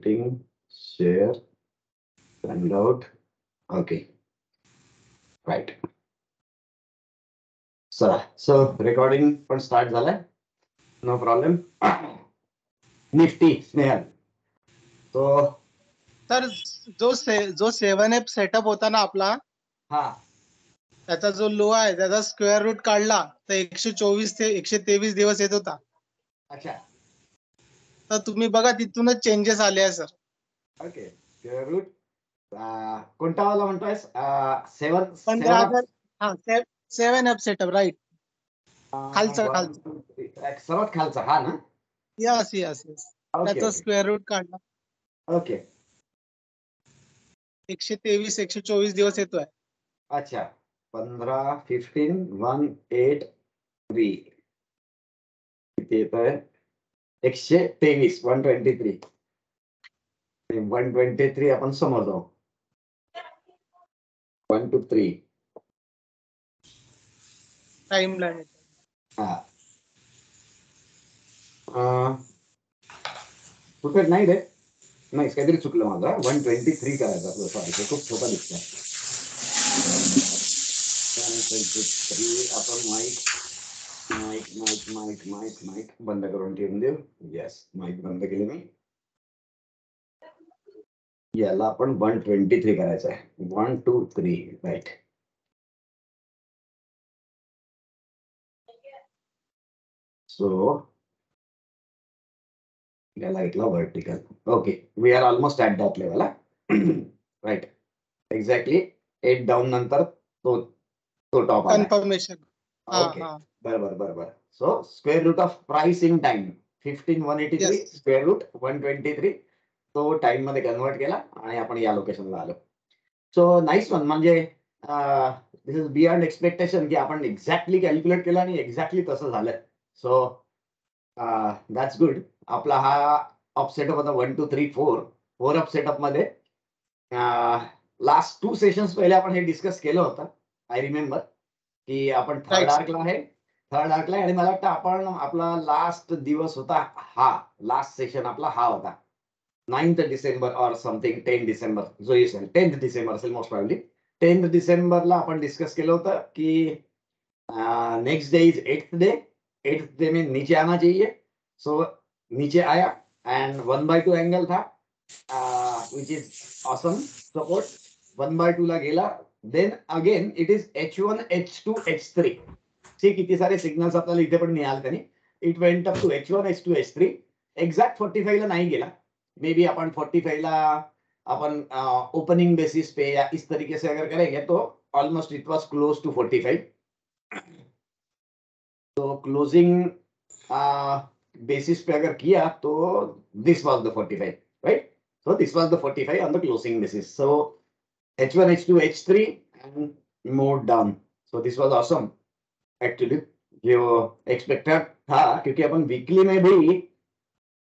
shooting, share, send out. Okay. Right. So recording पण start झालाय. No problem. Nifty, Snehal. तो sir जो 7F setup होता ना आपला, हा त्याचा जो लो आहे त्याचा स्क्वेअर रूट काढला तर 124 ते 123 दिवस येत होता. अच्छा. तर तुम्ही बघा तिथूनच चेंजेस आले आहे सर. ओके. स्क्वेअर रूट कोणता वाला म्हणतोय? 15,000. हा 7F सेटअप राईट. खालचा सर्वात खालचा हा ना. Yes yes yes. त्याचा स्क्वेअर रूट काढला. ओके. 123 124 दिवस येतोय. अच्छा. 15, 15, 183 किती येतोय? 123, 123. 123 आपण समोर जाऊ. 1 to 3 टाइम लाईन. हा. कुठे नाही रे, नाही काहीतरी चुकलं माझं. 123 करायचं आपलं. सॉरी, हे खूप छोटा दिसतंय. 123 आपण माईक बंद करून ठेवून देऊ. येस, माईक बंद केले मी. याला आपण 123 करायचं आहे. 1 2 3 राईट. सो याला इथला vertical. Okay, we are almost at that level. Right, exactly 8 down नंतर तो टॉप आला. कन्फर्मेशन. ओके, बरोबर. So square root of price in time 15,183, square root 123. तो टाइम मध्ये कन्वर्ट केला आणि आपण या लोकेशनला आलो. So nice one. म्हणजे दिस इज बियॉन्ड एक्सपेक्टेशन की आपण एक्झॅक्टली कॅल्क्युलेट केलं आणि एक्झॅक्टली तसं झालं. So that's good. आपला हा अप सेटअप होता 1 2 3 4 अप सेटअप मध्ये. लास्ट 2 सेशन्स पहिले आपण हे डिस्कस केलं होतं. आय रिमेंबर की आपण थर्ड आर्कला आहे आणि मला वाटतं आपण आपला लास्ट दिवस होता हा, लास्ट सेशन आपला हा होता 9th डिसेंबर और समथिंग 10 डिसेंबर जो असेल, 10th डिसेंबर असेल मोस्ट प्रॉब्ली. 10th डिसेंबरला आपण डिस्कस केलं होतं की next day is 8th day. 8th day में नीचे आना चाहिए. सो नीचे आया एंड 1/2 एंगल था विच इज ऑसम सपोर्ट. 1/2 ला गेला. Then again it is H1 H2 H3. किती सारे सिग्नल्स आपल्याला इथे पण मिळाले त्यांनी. It went up to H1 H2 H3. Exact 45 ला नाही गेला. मे बी अपन 45 ला अपन ओपनिंग बेसिस पे या इस तरीके से अगर करेंगे तो almost it was close to 45. तो क्लोजिंग बेसिस पे अगर किया तो this was the 45, right. So this was the 45 on the closing basis. So H1 H2 H3 and moved down. So this was awesome actually. जो expected था क्योंकि अपन weekly में भी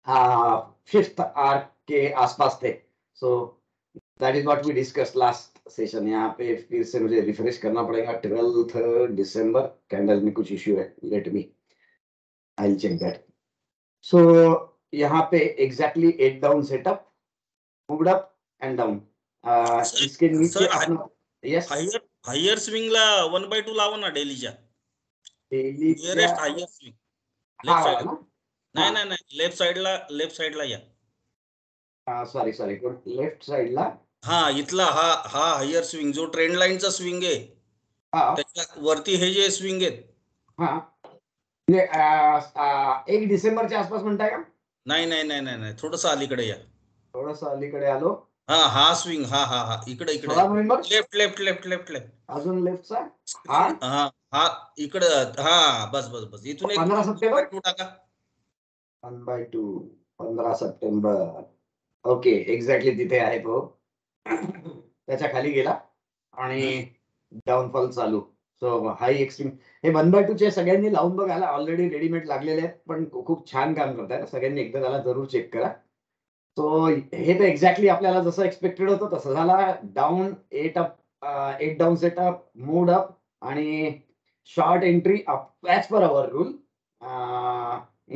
5th आर्क के आसपास थे. So that is what we discuss last session. यहाँ पे फिर से मुझे रिफ्रेश करना पड़ेगा. 12th डिसम्बर कैंडल में कुछ इश्यू है. Let me, I will check that. So यहाँ पे exactly 8 down setup, moved up and down. इसके नीचे अपना यस हायर स्विंगला 1/2 लावा ना डेलीच्या. Nearest higher swing left side. नाही लेफ्ट साइडला या. सॉरी लेफ्ट साइडला. हा, इथला हा हायर स्विंग जो ट्रेंड लाईनचा स्विंग आहे त्याच्या वरती हे जे स्विंग आहेत. हा, 1 डिसेंबरच्या आसपास म्हणताय का? नाही, थोडस अलीकडे या. थोडस अलीकडे आलो. हा स्विंग हा इकडे लेफ्ट. अजून लेफ्टचा हा इकडे. हा बस इथून 15 सप्टेंबर टाका. 1/2 15 सप्टेंबर. ओके, एक्झॅक्टली तिथे आहे तो. त्याच्या खाली गेला आणि डाऊनफॉल चालू. सो हाई एक्स्ट्रीम. हे 1/2 चे सगळ्यांनी लावून बघायला ऑलरेडी रेडीमेड लागलेले आहेत पण खूप छान काम करतात. सगळ्यांनी एकदा त्याला जरूर चेक करा. सो हे तर एक्झॅक्टली आपल्याला जसं एक्सपेक्टेड होतं तसं झाला. Down 8 down setup, mood up आणि short entry as per our rule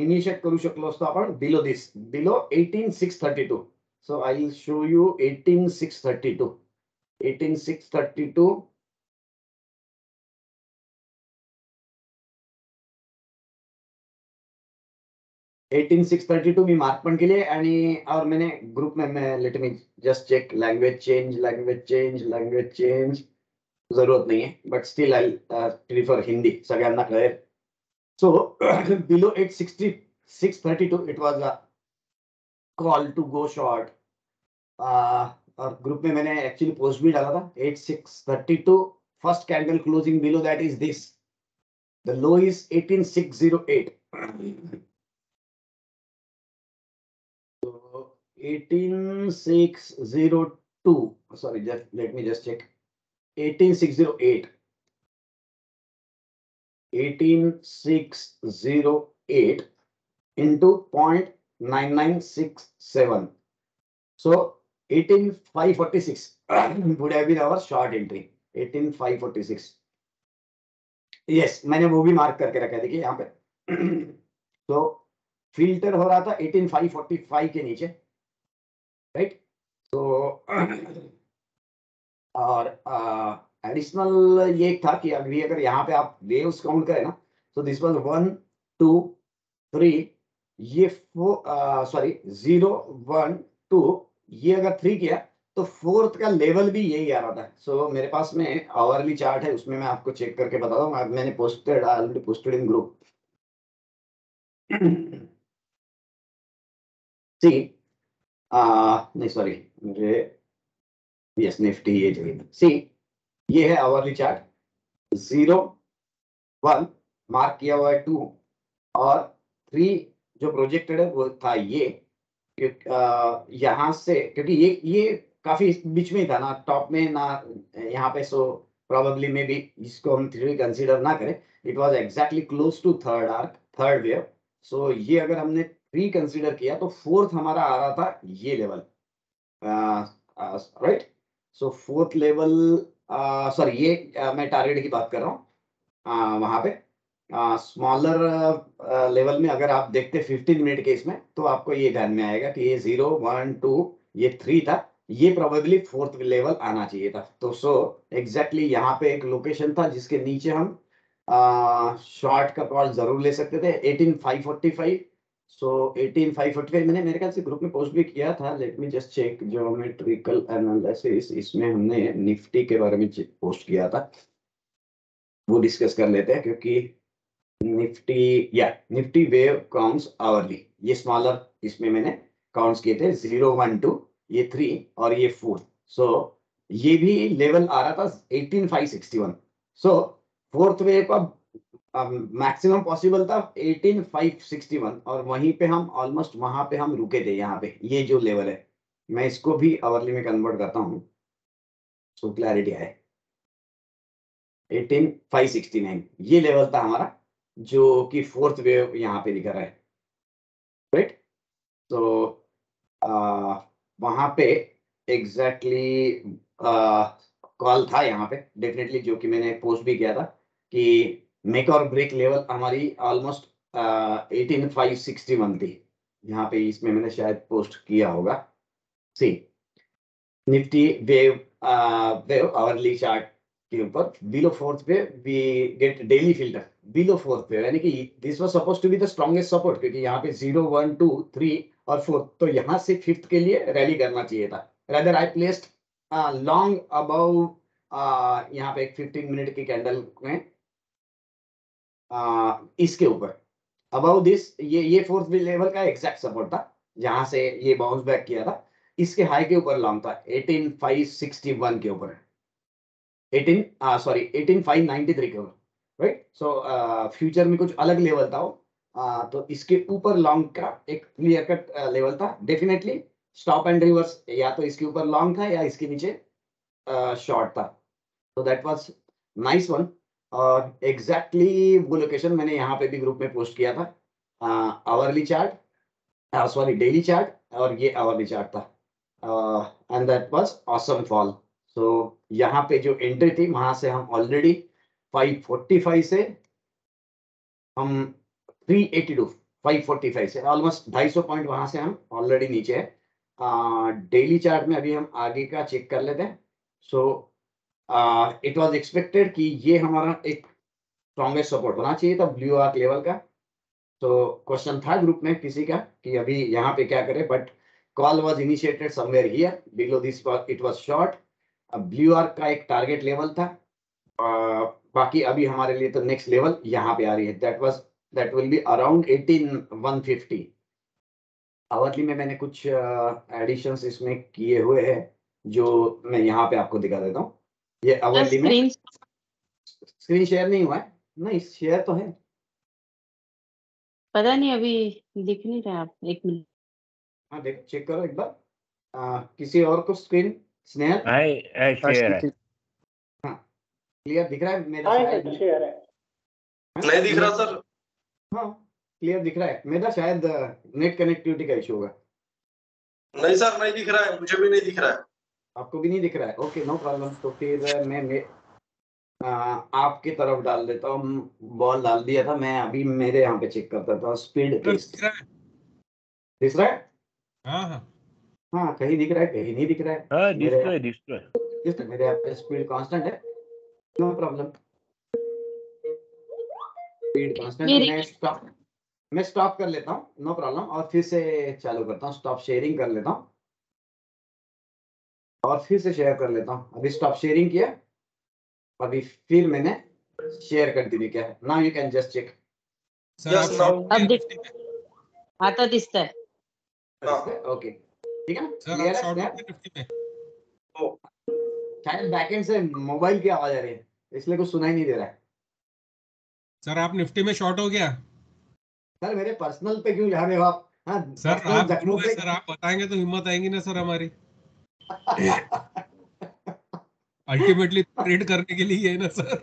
initiate करू शकलो असतो आपण below 18,632. So I'll show you 18632. 18632. मी मार्क पण केले आणि और मैंने ग्रुप में let me just check language change जरूरत नहीं है but still I prefer Hindi सगळ्यांना कळेल. So below 86632 it was a call to go short. और ग्रुप में मैंने एक्चुअली पोस्ट भी डाला था 8632. First candle closing below that is this. The low is 18608. 18602. Sorry, let me just check. 18608. 18608 into 0.9967. So 18546 would have been our short entry. 18546. Yes, मैंने वो भी mark करके रखा है, देखिए यहाँ पे. तो फिल्टर हो रहा था 18545 के नीचे, राइट. तो और एडिशनल ये था कि अभी अगर यहाँ पे आप वेव्स काउंट करें ना, तो दिस वाज 1 2 3, ये 0 1 2, ये अगर 3 किया तो फोर्थ का लेवल भी यही आ रहा था. सो मेरे पास में आवरली चार्ट है, उसमें मैं आपको चेक करके बताता हूँ. मैंने ऑलरेडी पोस्टेड इन ग्रुप. सी नहीं सॉरी, मुझे यस निफ्टी ये चाहिए. सी ये है आवरली चार्ट. 0 1 मार्क किया हुआ है 2 और 3 जो प्रोजेक्टेड है वो था ये. यहाँ से क्योंकि ये काफी बीच में ही था ना, टॉप में ना यहाँ पे. सो प्रोबेबली मे बी जिसको हम 3 कंसीडर ना करें, it was exactly close to third arc, third wave. So ये अगर हमने 3 कंसीडर किया तो फोर्थ हमारा आ रहा था ये लेवल, राइट. सो फोर्थ लेवल, सॉरी ये मैं टारगेट की बात कर रहा हूँ. वहां पे स्मॉलर लेवल में अगर आप देखते 15 मिनट के इसमें, तो आपको ये ध्यान में आएगा कि ये 0 1 2 ये 3 था, ये प्रोबेबली फोर्थ लेवल आना चाहिए था. तो सो एग्जैक्टली यहाँ पे एक लोकेशन था जिसके नीचे हम शॉर्ट का कॉल जरूर ले सकते थे. 18545. सो 18545 मैंने मेरे ख्याल से ग्रुप में पोस्ट भी किया था. Let me just check. Geometrical analysis, इसमें हमने निफ्टी के बारे में पोस्ट किया था, वो डिस्कस कर लेते हैं. क्योंकि निफ्टी वेव काउंट्स आवरली, ये स्मॉलर इसमें मैंने काउंट्स किए थे. 0 1 2 ये 3 और ये 4. सो ये भी लेवल आ रहा था 18561. सो फोर्थ वेव का मैक्सिमम पॉसिबल था 18561 और वहीं पे हम ऑलमोस्ट वहां पे हम रुके थे. यहाँ पे ये जो लेवल है, मैं इसको भी आवरली में कन्वर्ट करता हूँ सो क्लैरिटी है. 18569 ये लेवल था हमारा, जो कि फोर्थ वेव यहाँ पे दिख रहा है, राइट. तो वहां पे एग्जैक्टली कॉल था यहाँ पे डेफिनेटली, जो कि मैंने पोस्ट भी किया था कि मेक और ब्रेक लेवल हमारी ऑलमोस्ट 18561 थी. यहाँ पे इसमें मैंने शायद पोस्ट किया होगा. See Nifty wave hourly chart के ऊपर बिलो फोर्थ पे we get daily filter below fourth पे, यानी कि this was supposed to be the strongest support, क्योंकि यहाँ पे 0 1 2 3 और 4, तो यहाँ से फिफ्थ के लिए रैली करना चाहिए था. Rather I placed long above यहाँ पे एक 15 मिनट की कैंडल में इसके ऊपर अबव दिस, ये फोर्थ लेवल का एग्जैक्ट सपोर्ट था जहां से ये बाउंस बैक किया था. इसके हाई के ऊपर लॉन्ग था 18561 के ऊपर, 18593 के ऊपर, राइट. सो फ्यूचर में कुछ अलग लेवल था वो. तो इसके ऊपर लॉन्ग का एक क्लियर कट लेवल था डेफिनेटली. स्टॉप एंड रिवर्स या तो इसके ऊपर लॉन्ग था या इसके नीचे शॉर्ट था. तो दैट वाज नाइस वन. और एग्जैक्टली वो लोकेशन मैंने यहाँ पे भी ग्रुप में पोस्ट किया था. Hourly chart, sorry daily chart, और ये आवरली चार्ट था. And that was awesome fall. So यहाँ पे जो एंट्री थी वहां से हम ऑलरेडी 545 से हम 382, 545 से ऑलमोस्ट 250 पॉइंट वहां से हम ऑलरेडी नीचे है. डेली चार्ट में अभी हम आगे का चेक कर लेते हैं। सो इट वाज एक्सपेक्टेड कि ये हमारा एक स्ट्रॉन्गेस्ट सपोर्ट होना चाहिए था ब्लू आर्क लेवल का। तो क्वेश्चन था ग्रुप में किसी का कि अभी यहाँ पे क्या करें, but call was initiated somewhere here below this, it was short. Blue arc का एक टारगेट लेवल था। बाकी अभी हमारे लिए तो नेक्स्ट लेवल यहाँ पे आ रही है, that will be around 18,150। Hourly में मैंने कुछ एडिशंस इसमें किए हुए हैं जो मैं यहाँ पे आपको दिखा देता हूँ। ये आवरली में स्क्रीन शेयर नहीं हुआ है, नहीं शेयर तो है, पता नहीं अभी दिख नहीं रहा। आप एक मिनट। हाँ देख चेक करो एक बार। किसी और को स्क्रीन स्नेहल शेयर है, क्लियर दिख रहा है मेरा? शायद शेयर है, नहीं दिख रहा सर। हाँ क्लियर दिख रहा है मेरा, शायद नेट कनेक्टिविटी का इशू होगा। नहीं सर नहीं दिख रहा है, मुझे भी नहीं दिख रहा है। आपको भी नहीं दिख रहा है? Okay no problem. तो फिर मैं आपकी तरफ डाल देता हूँ, बॉल डाल दिया था मैं, अभी मेरे यहाँ पे चेक करता था स्पीड टेस्ट। दिख रहा है? हाँ कहीं दिख रहा है कहीं नहीं दिख रहा है। मेरे यहाँ पे स्पीड कांस्टेंट है, नो प्रॉब्लम, स्पीड कांस्टेंट है। मैं स्टॉप कर लेता हूँ, नो प्रॉब्लम, और फिर से चालू करता हूँ। स्टॉप शेयरिंग कर लेता हूँ और फिर से शेयर कर लेता हूँ। अभी स्टॉप शेयरिंग किया, अभी फिर मैंने शेयर कंटिन्यू किया है। Now you can just check. आता दिसतंय। ओके ठीक है ना, क्लियर है? शायद बैकएंड से मोबाइल की आवाज आ रही है इसलिए कुछ सुनाई नहीं दे रहा है। सर आप निफ्टी में शॉर्ट हो गया? सर मेरे पर्सनल पे क्यों जा रहे हो आप? हाँ सर आप जख्मों पे सर आप बताएंगे तो हिम्मत आएगी ना सर हमारी। अल्टीमेटली ट्रेड करने के लिए है ना सर।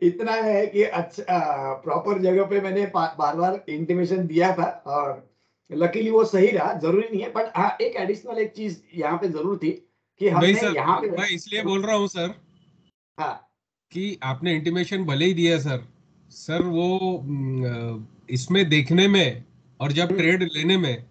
इतना है कि अच्छा प्रॉपर जगह पे मैंने बार बार इंटीमेशन दिया था और लकीली वो सही रहा। जरूरी नहीं है, बट हाँ एक एडिशनल एक चीज यहाँ पे जरूर थी कि हमने यहाँ पे, मैं इसलिए बोल रहा हूँ सर हाँ कि आपने इंटीमेशन भले ही दिया सर वो इसमें देखने में और जब ट्रेड लेने में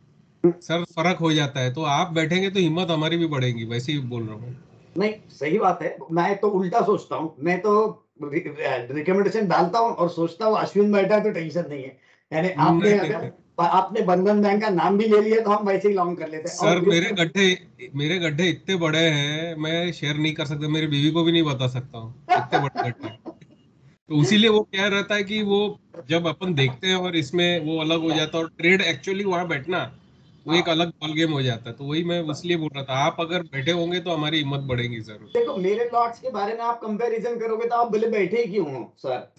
सर फर्क हो जाता है। तो आप बैठेंगे तो हिम्मत हमारी भी बढ़ेगी, वैसे ही बोल रहा हूँ। नहीं सही बात है, मैं तो उल्टा सोचता हूँ। मैं तो रिकमेंडेशन डालता हूँ और सोचता हूँ अश्विन बैठा है तो टेंशन नहीं है। यानी आपने अगर आपने बंधन बैंक का नाम भी ले लिया तो हम वैसे ही लॉन्ग कर लेते हैं। सर मेरे गड्ढे इतने बड़े हैं, मैं शेयर नहीं कर सकता, मेरी बीवी को भी नहीं बता सकता हूँ, इतने बड़े गड्ढे। तो इसीलिए वो क्या रहता है कि वो जब अपन देखते हैं और इसमें वो अलग हो जाता है, और ट्रेड एक्चुअली वहां बैठना वो एक अलग बॉल गेम हो जाता है। तो वही मैं इसलिए बोल रहा था, आप अगर बैठे होंगे तो हमारी हिम्मत बढ़ेगी सर। देखो मेरे लॉट्स के बारे में आप कंपैरिजन करोगे तो आप बोले बैठे ही क्यों हो सर?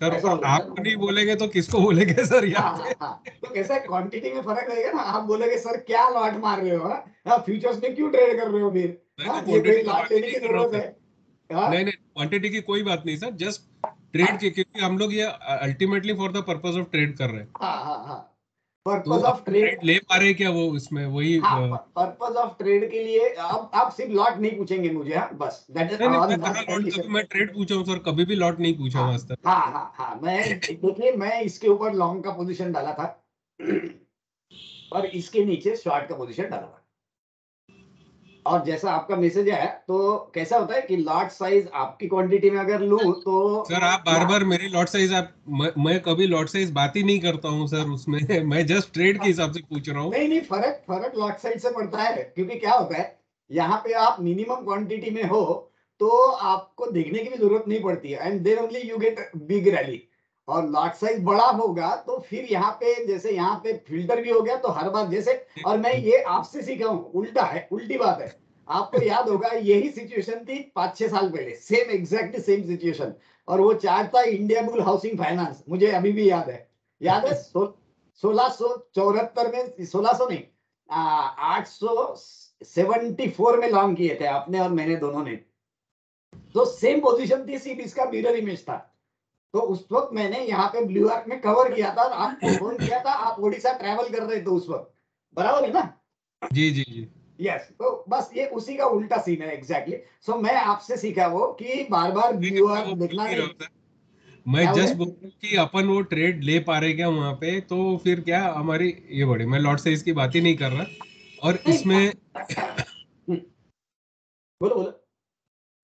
आप नहीं बोलेंगे तो किसको बोलेंगे सर यहाँ पे? तो कैसा है, क्वांटिटी में फर्क रहेगा ना। आप बोलेगे सर क्या लॉट मार रहे हो, फ्यूचर्स में क्यों ट्रेड कर रहे हो फिर? ये कोई लॉट लेने की जरूरत है? नहीं क्वांटिटी की कोई बात नहीं सर, जस्ट ट्रेड के, क्योंकि हम लोग ये ultimately for the purpose of trade कर रहे हैं। पर्पस ऑफ ट्रेड ले पा रहे क्या वो इसमें वही पर्पस ऑफ ट्रेड के लिए आप सिर्फ लॉट नहीं पूछेंगे मुझे। हाँ बस दैट इज मैं ट्रेड पूछा हूँ सर, कभी भी लॉट नहीं पूछा हूँ आज तक। हाँ मैं देखिए मैं इसके ऊपर लॉन्ग का पोजीशन डाला था और इसके नीचे शॉर्ट का पोजीशन डाला था। और जैसा आपका मैसेज है तो कैसा होता है कि लॉट साइज आपकी क्वांटिटी में अगर लूं तो सर आप बार मेरी लॉट साइज मैं कभी लॉट साइज बात ही नहीं करता हूं सर उसमें। मैं जस्ट ट्रेड के हिसाब से पूछ रहा हूं। नहीं फर्क लॉट साइज से पड़ता है, क्योंकि क्या होता है यहाँ पे आप मिनिमम क्वांटिटी में हो तो आपको देखने की भी जरूरत नहीं पड़ती है, and then only you get big rally. और लॉट साइज बड़ा होगा तो फिर यहाँ पे जैसे यहाँ पे फिल्टर भी हो गया तो हर बार जैसे, और मैं ये आपसे सीखा हूँ, उल्टा है, उल्टी बात है। आपको याद होगा यही सिचुएशन थी 5-6 साल पहले, सेम एग्जैक्टली सेम सिचुएशन, और वो चार्ट था इंडिया बुल हाउसिंग फाइनेंस। मुझे अभी भी याद है 1674 में, 1600 नहीं 874 में लॉन्ग किए थे आपने और मैंने दोनों ने। तो सेम पोजीशन थी, सिर्फ इसका मिरर इमेज था। तो उस वक्त मैंने यहाँ पे ब्लू आर्क में कवर किया था और आपको फोन किया था, आप ओडिशा ट्रैवल कर रहे थे उस वक्त, बराबर है ना? जी यस तो बस ये उसी का उल्टा सीन है एग्जैक्टली। सो मैं आपसे सीखा वो कि बार बार ब्लू आर्क देखना नहीं। मैं क्या जस्ट बोले? बोल कि अपन वो ट्रेड ले पा रहे क्या वहां पे, तो फिर क्या हमारी ये बड़ी, मैं लॉट साइज की बात ही नहीं कर रहा। और नहीं इसमें बोलो बोलो।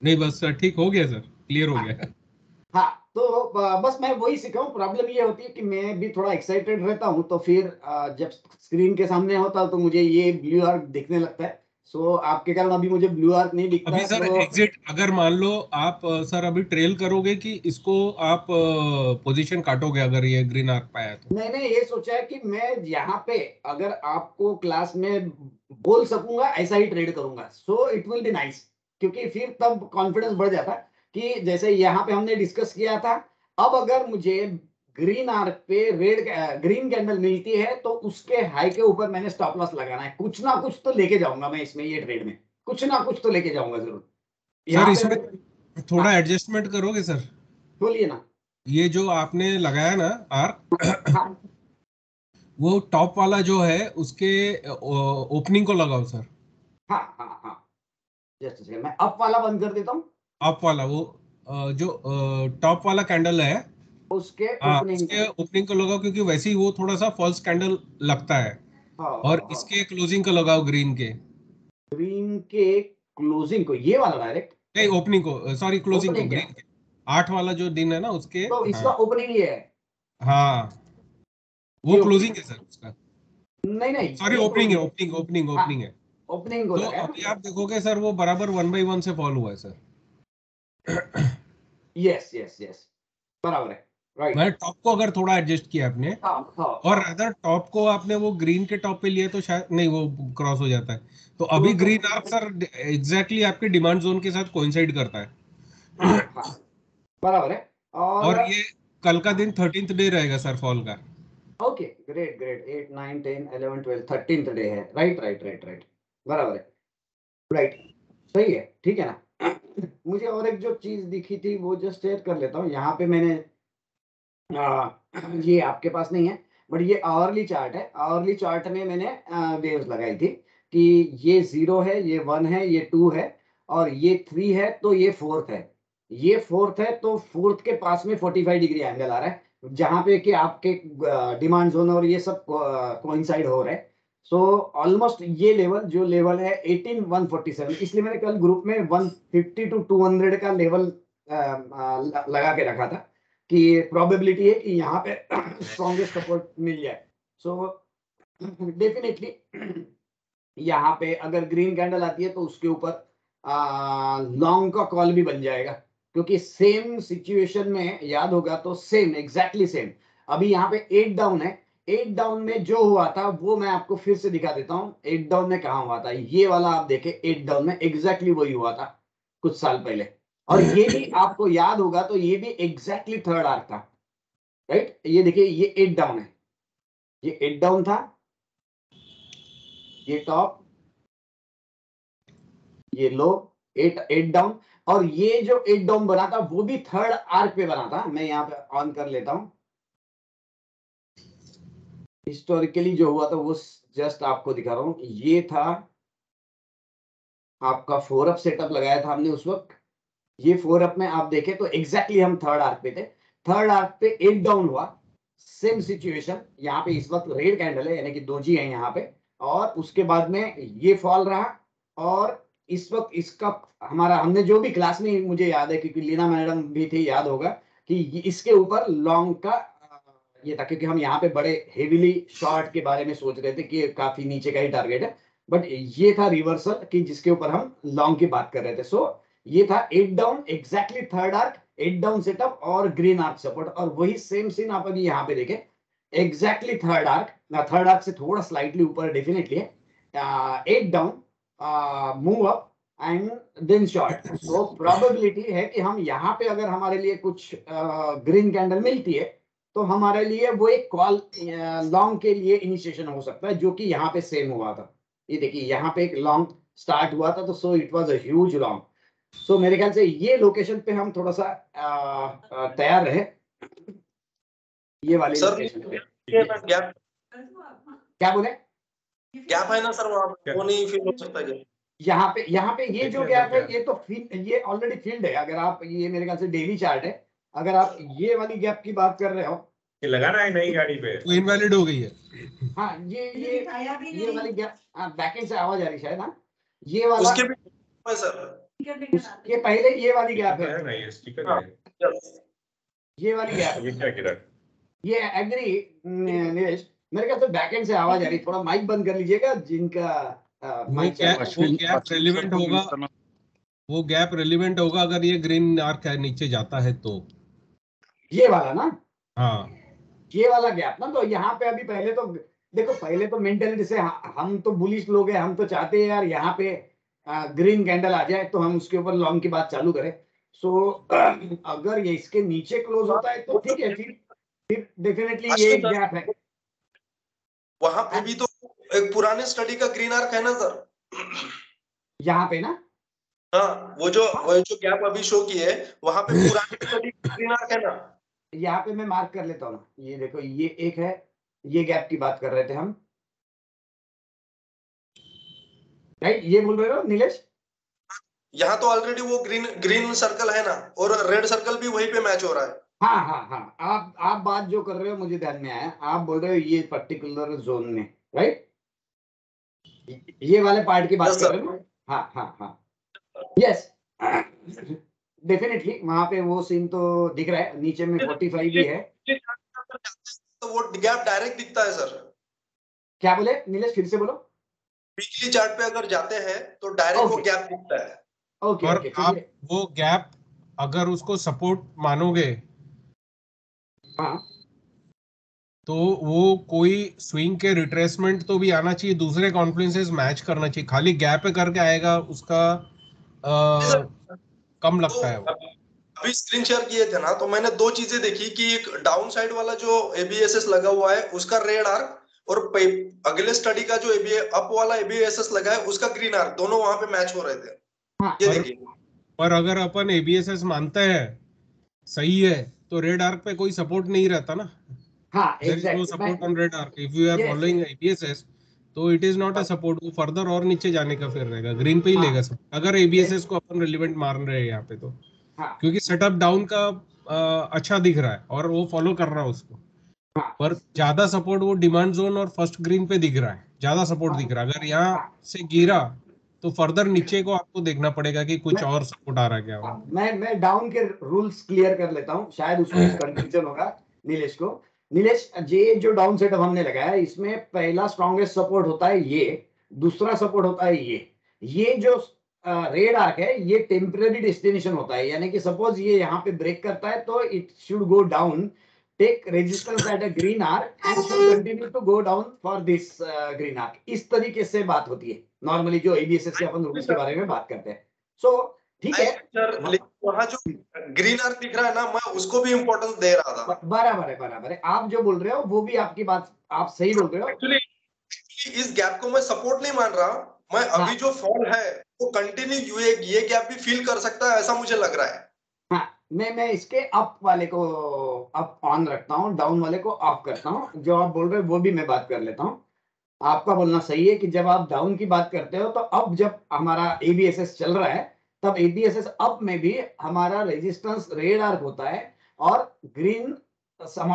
नहीं, बस सर ठीक हो गया सर, क्लियर हो गया। हाँ, तो बस मैं वही सीखा हूँ। प्रॉब्लम ये होती है कि मैं भी थोड़ा एक्साइटेड रहता हूँ, तो फिर जब स्क्रीन के सामने होता हूँ तो मुझे ये ब्लू आर्क दिखने लगता है। सो आपके कारण अभी मुझे ब्लू आर्क नहीं दिखता अभी है, सर तो एग्जिट, अगर मान लो आप सर अभी ट्रेल करोगे कि इसको आप पोजीशन काटोगे अगर ये ग्रीन आर्क पाया तो? मैंने ये सोचा है कि मैं यहाँ पे अगर आपको क्लास में बोल सकूंगा ऐसा ही ट्रेड करूंगा, so it will be nice. क्योंकि फिर तब कॉन्फिडेंस बढ़ जाता है कि जैसे यहाँ पे हमने डिस्कस किया था, अब अगर मुझे ग्रीन आर्क पे रेड ग्रीन कैंडल मिलती है तो उसके हाई के ऊपर मैंने स्टॉप लॉस लगाना है। कुछ ना कुछ तो लेके जाऊंगा मैं इसमें, ये ट्रेड में कुछ ना कुछ तो लेके जाऊंगा जरूर। सर यहाँ पे इसमें थोड़ा हाँ, एडजस्टमेंट करोगे सर? बोलिए ना। ये जो आपने लगाया ना आर्क, हाँ वो टॉप वाला जो है उसके ओपनिंग को लगाओ सर। हाँ हाँ हाँ, जस्ट मैं अप वाला बंद कर देता हूँ, अप वाला वो जो टॉप वाला कैंडल है, उसके हाँ ओपनिंग उसके ओपनिंग को लगाओ, क्योंकि वैसे ही वो थोड़ा सा फॉल्स कैंडल लगता है। हाँ और हाँ हाँ, इसके क्लोजिंग को लगाओ ग्रीन के, ग्रीन के क्लोजिंग को, ये वाला डायरेक्ट नहीं ओपनिंग को, सॉरी क्लोजिंग को, ओपनिंग क्या? ग्रीन के 8 वाला जो दिन है ना उसके। तो हाँ इसका ओपनिंग ये है, हाँ, वो ये क्लोजिंग ओपनिंग है सर उसका। नहीं नहीं, सॉरी ये ओपनिंग है, क्लोजिंग है। ओपनिंग ओपनिंग हाँ, ओपनिंग है। ओपनिंग को तो लगाया अभी ना। आप देखोगे सर वो बराबर 1/1 से फॉल हुआ है सर। यस यस यस, बराबर है, राइट। मैं टॉप को अगर थोड़ा एडजस्ट किया आपने, हाँ हाँ और हाँ, अदर टॉप को आपने वो ग्रीन के टॉप पे लिया तो शायद नहीं, वो क्रॉस हो जाता है। तो अभी तो ग्रीन आर्क सर एग्जैक्टली आपके डिमांड जोन के साथ कोइंसाइड करता हाँ है। हाँ, बराबर है। और और ये कल का दिन 13th डे रहेगा सर फॉल का। Okay, great great, 8 9 10 11 12 13th day है, राइट राइट राइट राइट, बराबर है, राइट, सही है, ठीक है ना। मुझे और एक जो चीज दिखी थी वो जस्ट शेयर कर लेता हूँ। यहाँ पे मैंने ये आपके पास नहीं है, बट ये आवरली चार्ट है। आवरली चार्ट में मैंने वेव्स लगाई थी कि ये 0 है, ये 1 है, ये 2 है, और ये 3 है, तो ये 4th है। ये 4th है, तो 4th के पास में 45 डिग्री एंगल आ रहा है, जहां पे कि आपके डिमांड जोन और ये सब कोइंसाइड हो रहे हैं। सो ऑलमोस्ट ये लेवल, जो लेवल है 18147, इसलिए मैंने कल ग्रुप में 150 टू 200 का लेवल लगा के रखा था कि प्रोबेबिलिटी है कि यहाँ पे स्ट्रॉन्गेस्ट सपोर्ट मिल जाए। सो डेफिनेटली यहाँ पे अगर ग्रीन कैंडल आती है तो उसके ऊपर लॉन्ग का कॉल भी बन जाएगा, क्योंकि सेम सिचुएशन में याद होगा तो सेम एग्जैक्टली सेम। अभी यहाँ पे 8 डाउन है, 8 डाउन में जो हुआ था वो मैं आपको फिर से दिखा देता हूँ। 8 डाउन में कहाँ हुआ था, ये वाला आप देखें, 8 डाउन में एग्जैक्टली वही हुआ था कुछ साल पहले। और ये भी आपको याद होगा तो ये भी एग्जैक्टली थर्ड आर्क था, राइट। ये देखिए, ये 8 डाउन है, ये 8 डाउन था, ये टॉप, ये लो, 8 डाउन। और ये जो 8 डाउन बना था वो भी थर्ड आर्क पे बना था। मैं यहाँ पे ऑन कर लेता हूं, हिस्टोरिकली जो हुआ था वो जस्ट आपको दिखा रहा हूं। ये था आपका 4 अप सेटअप लगाया था हमने उस वक्त। ये 4 अप में आप देखें तो एग्जैक्टली हम थर्ड आर्क पे थे। थर्ड आर्क पे 8 डाउन हुआ, सेम सिचुएशन। यहाँ पे इस वक्त रेड कैंडल है, यानी कि दोजी है यहाँ पे, और उसके बाद में ये फॉल रहा। और इस वक्त इसका हमारा, हमने जो भी क्लास में, मुझे याद है क्योंकि लीना मैडम भी थी, याद होगा कि इसके ऊपर लॉन्ग का ये था, क्योंकि हम यहाँ पे बड़े हेवीली शॉर्ट के बारे में सोच रहे थे कि काफी नीचे का ही टारगेट है, बट ये था रिवर्सल कि जिसके ऊपर हम लॉन्ग की बात कर रहे थे। सो ये था 8 down, exactly third arc, 8 down setup और ग्रीन आर्क सपोर्ट। और वही सेम सीन आप अभी यहाँ पे देखें, exactly third arc, third arc से थोड़ा स्लाइटली ऊपर डेफिनेटली है, 8 down, move up and then short. So probability है कि हम यहाँ पे अगर हमारे लिए कुछ ग्रीन कैंडल मिलती है तो हमारे लिए वो एक कॉल लॉन्ग के लिए इनिशिएशन हो सकता है, जो कि यहाँ पे सेम हुआ था। ये देखिए, यहाँ पे एक लॉन्ग स्टार्ट हुआ था, तो so it was a huge long. So मेरे ख्याल से ये लोकेशन पे हम थोड़ा सा तैयार रहे, ये वाली सर लोकेशन पे। गैप क्या बोले? गैप है ना सर, वहाँ पे वो नहीं फील हो सकता क्या? यहाँ पे ये जो गैप है, ये तो ये ऑलरेडी फील्ड है। अगर आप, ये मेरे ख्याल से डेली चार्ट है, अगर आप ये वाली गैप की बात कर रहे हो, ये लगाना है नई गाड़ी पे, तो इनवैलिड हो गई है। हाँ ये वाली गैप, बैकेंड से आवाज आ रही शायद ना, ये वाला उसके भी है सर, ये पहले ये वाली गैप है, है ना ये स्टिकर हाँ, है। ये वाली गैप, ये क्या गिरा? ये एग्री निवेश, मेरे ख्याल से बैकेंड से आवाज आ रही, थोड़ा माइक बंद कर लीजिएगा जिनका माइक चल रहा है। वो गैप रेलिवेंट होगा, वो गैप रेलिवेंट होगा अगर ये ग्रीन आर्क है नीचे जाता है तो। ये वाला ना, हाँ ये वाला गैप ना, तो यहाँ पे अभी पहले तो देखो, पहले तो मेंटेलिटी से हम तो बुलिश लोग हैं, हम तो चाहते हैं यार यहाँ पे ग्रीन कैंडल आ जाए तो हम उसके ऊपर लॉन्ग की बात चालू करें। सो अगर ये इसके नीचे क्लोज होता है तो ठीक है, फिर डेफिनेटली ये एक गैप है। वहां पे भी तो एक पुराने स्टडी का ग्रीन आर्क है ना सर, यहाँ पे ना, हाँ वो जो गैप अभी शो की है वहां पे पुराने स्टडी का ग्रीन आर्क है ना। यहाँ पे मैं मार्क कर लेता हूँ ना, ये देखो ये एक है, ये गैप की बात कर रहे थे हम, राइट? ये बोल रहे हो नीलेश? यहाँ तो ऑलरेडी वो ग्रीन सर्कल है ना, और रेड सर्कल भी वहीं पे मैच हो रहा है। हाँ हाँ हाँ, आप बात जो कर रहे हो मुझे ध्यान में आया, आप बोल रहे हो ये पर्टिकुलर जोन में, राइट? ये वाले पार्ट की बात कर रहे हो? हाँ हाँ हाँ, यस डेफिनेटली वहां पे वो सीन तो दिख रहा है, नीचे में 45 भी है। तो वो गैप डायरेक्ट दिखता है सर। क्या बोले नीलेश, फिर से बोलो। वीकली चार्ट पे अगर जाते हैं तो डायरेक्ट वो गैप दिखता है। ओके और ओके, आप वो गैप अगर उसको सपोर्ट मानोगे, हाँ, तो वो कोई स्विंग के रिट्रेसमेंट तो भी आना चाहिए, दूसरे कॉन्फ्लुएंसेस मैच करना चाहिए, खाली गैप करके आएगा उसका कम लगता है वो। अभी स्क्रीन शेयर किए थे ना, तो मैंने दो चीजें देखी कि एक डाउन साइड वाला जो एबीएसएस लगा हुआ है उसका रेड आर्क, और अगले स्टडी का जो अप वाला एबीएसएस लगा है उसका ग्रीन आर्क, दोनों वहां पे मैच हो रहे थे। हाँ, ये देखिए। पर अगर अपन एबीएसएस मानते हैं सही है तो रेड आर्क पे कोई सपोर्ट नहीं रहता ना। हाँ, There is no support on red arc. If you are following ABSS, तो it is not a support, वो फर्दर और नीचे जाने का फिर रहेगा, ग्रीन पे ही लेगा सब, अगर ABSS को अपन रिलेवेंट मान रहे हैं यहाँ पे तो, क्योंकि सेटअप डाउन का अच्छा दिख रहा है और वो फॉलो कर रहा है उसको, पर ज्यादा सपोर्ट वो डिमांड जोन और फर्स्ट ग्रीन पे दिख रहा है, ज्यादा सपोर्ट दिख रहा है। अगर यहाँ से गिरा तो फर्दर नीचे को आपको देखना पड़ेगा कि कुछ और सपोर्ट आ रहा है क्या। मैं डाउन के रूल्स क्लियर कर लेता हूँ, शायद उसमें कंफ्यूजन होगा नीलेश को। नीलेश, ये जो डाउन सेटअप हमने लगाया इसमें पहला स्ट्रॉन्गेस्ट सपोर्ट होता है ये, दूसरा सपोर्ट होता है ये जो रेड आर्क है ये टेम्पररी डेस्टिनेशन होता है, यानी कि सपोज ये यहाँ पे ब्रेक करता है तो it should go down, take resistance at a green arc and should continue to go down for this green arc. इस तरीके से बात होती है नॉर्मली जो एबीएसएस के अपन रूल्स के बारे में बात करते हैं। सो ठीक है सर, लेकिन वहां जो ग्रीन आर्क दिख रहा है ना, मैं उसको भी इंपॉर्टेंस दे रहा था। बराबर है, आप जो बोल रहे हो वो भी आपकी बात आप सही बोल रहे हो। एक्चुअली इस गैप को मैं सपोर्ट नहीं मान रहा, मैं अभी जो फॉल है वो कंटिन्यू ये गैप भी फील कर सकता है ऐसा मुझे लग रहा है। हाँ, मैं इसके अप वाले को अप ऑन रखता हूँ, डाउन वाले को ऑफ करता हूँ। जो आप बोल रहे हो वो भी मैं बात कर लेता हूँ। आपका बोलना सही है कि जब आप डाउन की बात करते हो तो अब जब हमारा एबीएसएस चल रहा है तब एबीएसएस अप में भी हमारा रेजिस्टेंस रेड आर्क होता है और ग्रीन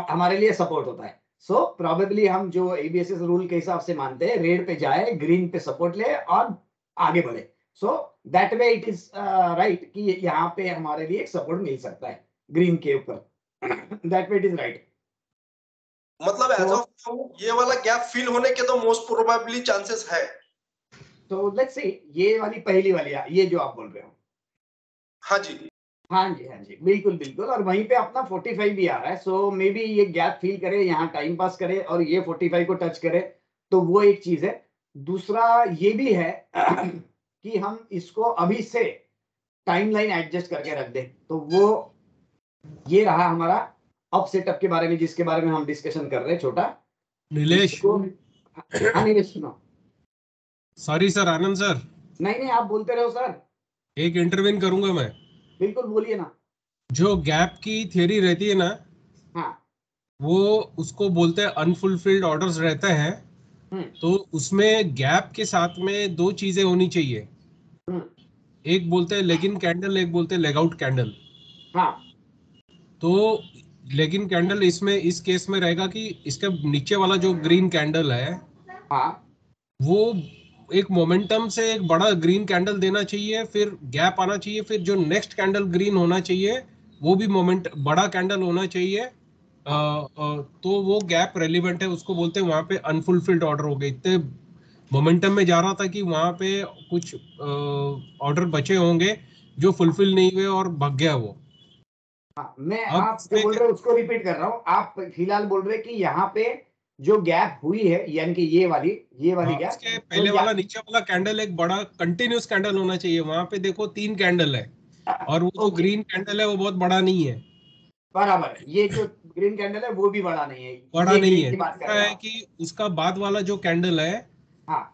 हमारे लिए सपोर्ट होता है। सो प्रोबेबली हम जो एबीएसएस रूल के हिसाब से मानते हैं, रेड पे जाए, ग्रीन पे सपोर्ट ले और आगे बढ़े। So that way it is right कि यहाँ पे हमारे लिए एक सपोर्ट मिल सकता है ग्रीन के ऊपर। That way it is right. मतलब एज ऑफ नाउ ये वाला गैप फील होने के तो मोस्ट प्रोबेबली चांसेस है। तो लेट्स सी, ये वाली पहली वाली ये जो आप बोल रहे हो। हाँ जी, हाँ जी, बिल्कुल बिल्कुल, और वहीं पे अपना 45 भी आ रहा है। सो मे बी ये गैप फील करे, यहाँ टाइम पास करे और ये 45 को टच करे, तो वो एक चीज है। दूसरा ये भी है कि हम इसको अभी से टाइमलाइन एडजस्ट करके रख दें, तो वो ये रहा हमारा अप सेटअप के बारे में जिसके बारे में हम डिस्कशन कर रहे हैं। छोटा नीलेश, हाँ नीलेश सुनो। सॉरी सर, आनंद सर। नहीं आप बोलते रहो सर। एक इंटरवेन करूंगा मैं। बिल्कुल बोलिए ना। जो गैप की थियरी रहती है ना, हाँ, वो उसको बोलते हैं अनफुलफिल्ड ऑर्डर्स रहते हैं। तो उसमें गैप के साथ में दो चीजें होनी चाहिए, एक बोलते हैं लेग इन कैंडल, एक बोलते हैं लेग आउट कैंडल। हाँ, तो लेकिन कैंडल इसमें इस केस में रहेगा कि इसके नीचे वाला जो ग्रीन कैंडल है हाँ वो एक मोमेंटम से एक बड़ा ग्रीन कैंडल देना चाहिए, फिर गैप आना चाहिए, फिर जो नेक्स्ट कैंडल ग्रीन होना चाहिए वो भी मोमेंट बड़ा कैंडल होना चाहिए। तो वो गैप रेलिवेंट है, उसको बोलते हैं वहां पे अनफुलफिल्ड ऑर्डर हो गए। इतने मोमेंटम में जा रहा था कि वहां पे कुछ ऑर्डर बचे होंगे जो फुलफिल नहीं हुए और भाग गया वो। हाँ, मैं अब आप जो बोल रहे हो उसको रिपीट कर रहा हूँ। आप फिलहाल बोल रहे हैं कि यहाँ पे जो गैप हुई है, यानी कि ये वाली गैप, उसके तो पहले वाला नीचे वाला कैंडल एक बड़ा कंटिन्यूस कैंडल होना चाहिए। वहां पे देखो 3 कैंडल है और वो जो ओके ग्रीन कैंडल है वो बहुत बड़ा नहीं है। बराबर है। ये जो ग्रीन कैंडल है वो भी बड़ा नहीं है, बड़ा ये नहीं ग्रीन है। की बात कर ऐसा रहे है हो आप। कि उसका बाद वाला जो कैंडल है हाँ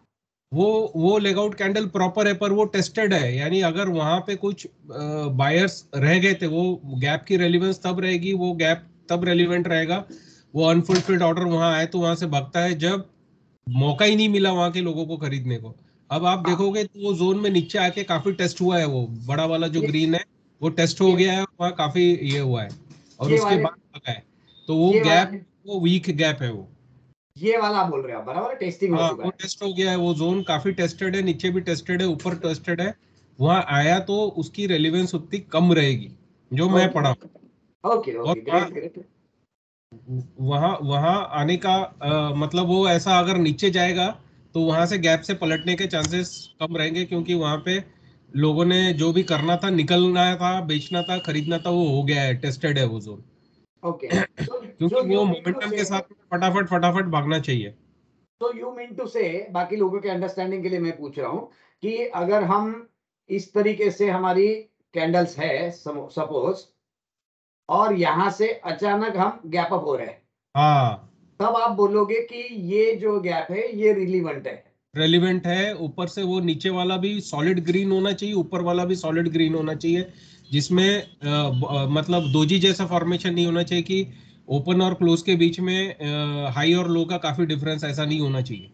वो लेग आउट कैंडल प्रॉपर है, पर वो टेस्टेड है। यानी अगर वहां पे कुछ बायर्स रह गए थे, वो गैप की रेलिवेंस तब रहेगी, वो गैप तब रेलिवेंट रहेगा, वो अनफुलफिल्ड ऑर्डर वहां आए तो वहां से भागता है जब मौका ही नहीं मिला वहां के लोगों को खरीदने को। अब आप हाँ देखोगे तो वो जोन में नीचे आके काफी टेस्ट हुआ है, वो बड़ा वाला जो ये ग्रीन है वो टेस्ट हो ये गया है, वहाँ काफी ये हुआ है और ये उसके वाले बाद लगा है। तो वो ये वाला गैप, वो वीक गैप है वो। ये वाला बोल रहे हो, बराबर, टेस्टिंग हो हाँ, चुका वो है। टेस्ट हो गया है, वो जोन काफी टेस्टेड है, नीचे भी टेस्टेड है, ऊपर टेस्टेड है। वहां आया तो उसकी रेलिवेंस उतनी कम रहेगी जो मैं ओके पढ़ा। ओके और ओके, ग्रेट ग्रेट। वहां वहां आने का मतलब वो ऐसा अगर नीचे जाएगा तो वहां से गैप से पलटने के चांसेस कम रहेंगे, क्योंकि वहां पे लोगों ने जो भी करना था, निकलना था, बेचना था, खरीदना था, वो हो गया है, टेस्टेड है वो जोन। ओके, सो क्योंकि यू वो मीन टू मोमेंटम के से, साथ फटाफट फटाफट भागना चाहिए। तो यू मीन टू से, बाकी लोगों के अंडरस्टैंडिंग के लिए मैं पूछ रहा हूँ कि अगर हम इस तरीके से हमारी कैंडल्स है सपोज, और यहां से अचानक हम गैप अप हो रहे हैं, हाँ, तब आप बोलोगे कि ये जो गैप है ये रिलीवेंट है। रेलिवेंट है। ऊपर से वो नीचे वाला भी सॉलिड ग्रीन होना चाहिए, ऊपर वाला भी सॉलिड ग्रीन होना चाहिए, जिसमें मतलब दोजी जैसा फॉर्मेशन नहीं होना चाहिए कि ओपन और क्लोज के बीच में हाई और लो का काफी डिफरेंस, ऐसा नहीं होना चाहिए।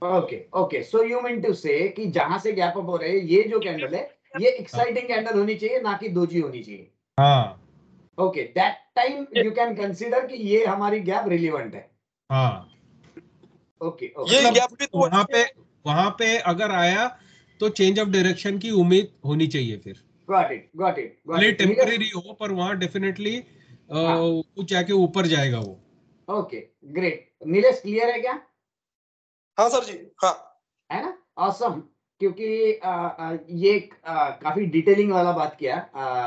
Okay okay, so you mean to से कि जहां से गैप अप हो रहे हैं, ये जो कैंडल है ये हाँ, एक्साइटिंग कैंडल होनी चाहिए, ना कि दोजी होनी चाहिए। हाँ, okay, that time you can consider कि ये हमारी गैप रिलीवेंट है। हाँ। ओके ओके, ये मतलब गैप भी तो वहां पे अगर आया तो चेंज ऑफ डायरेक्शन की उम्मीद होनी चाहिए फिर। Got it got it got भले इट, नीरज। टेम्परेरी हो पर वहां डेफिनेटली हाँ कुछ जाके ऊपर जाएगा वो। Okay, great. नीलेश, क्लियर है क्या? हाँ सर जी, हाँ। है ना, ऑसम। क्योंकि ये काफी डिटेलिंग वाला बात किया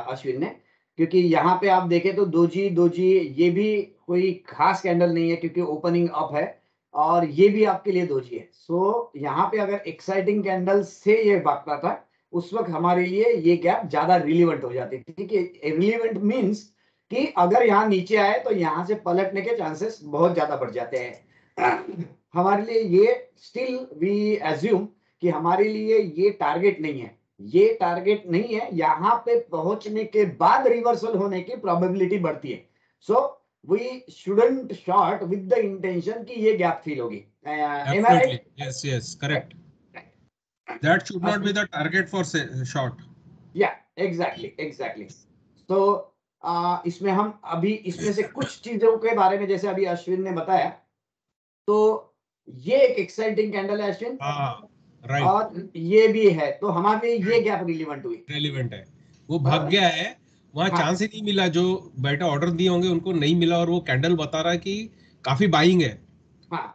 अश्विन ने, क्योंकि यहाँ पे आप देखें तो दोजी दोजी ये भी कोई खास कैंडल नहीं है, क्योंकि ओपनिंग अप है, और ये भी आपके लिए दोजी है। सो यहाँ पे अगर एक्साइटिंग कैंडल से ये भागता था, उस वक्त हमारे लिए ये गैप ज्यादा रिलीवेंट हो जाती थी। ठीक है, रिलीवेंट मीन्स कि अगर यहाँ नीचे आए तो यहाँ से पलटने के चांसेस बहुत ज्यादा बढ़ जाते हैं। हमारे लिए ये स्टिल वी एज्यूम कि हमारे लिए ये टारगेट नहीं है, ये टारगेट नहीं है। यहाँ पे पहुंचने के बाद रिवर्सल होने की प्रोबेबिलिटी बढ़ती है। So we shouldn't short with the intention कि ये गैप फील होगी। Am I absolutely, right? Yes yes, correct. That should not be the target for short. Yeah exactly exactly. तो इसमें हम अभी इसमें से कुछ चीजों के बारे में, जैसे अभी अश्विन ने बताया, तो ये एक एक्साइटिंग कैंडल है अश्विन, हाँ, राइट, और ये भी है, तो हमारे लिए ये गैप रिलीवेंट हुई। रेलिवेंट है। वो भाग बराबर। गया है, वहां हाँ चांस ही नहीं मिला, जो बेटा ऑर्डर दिए होंगे उनको नहीं मिला, और वो कैंडल बता रहा है कि काफी बाइंग है। हाँ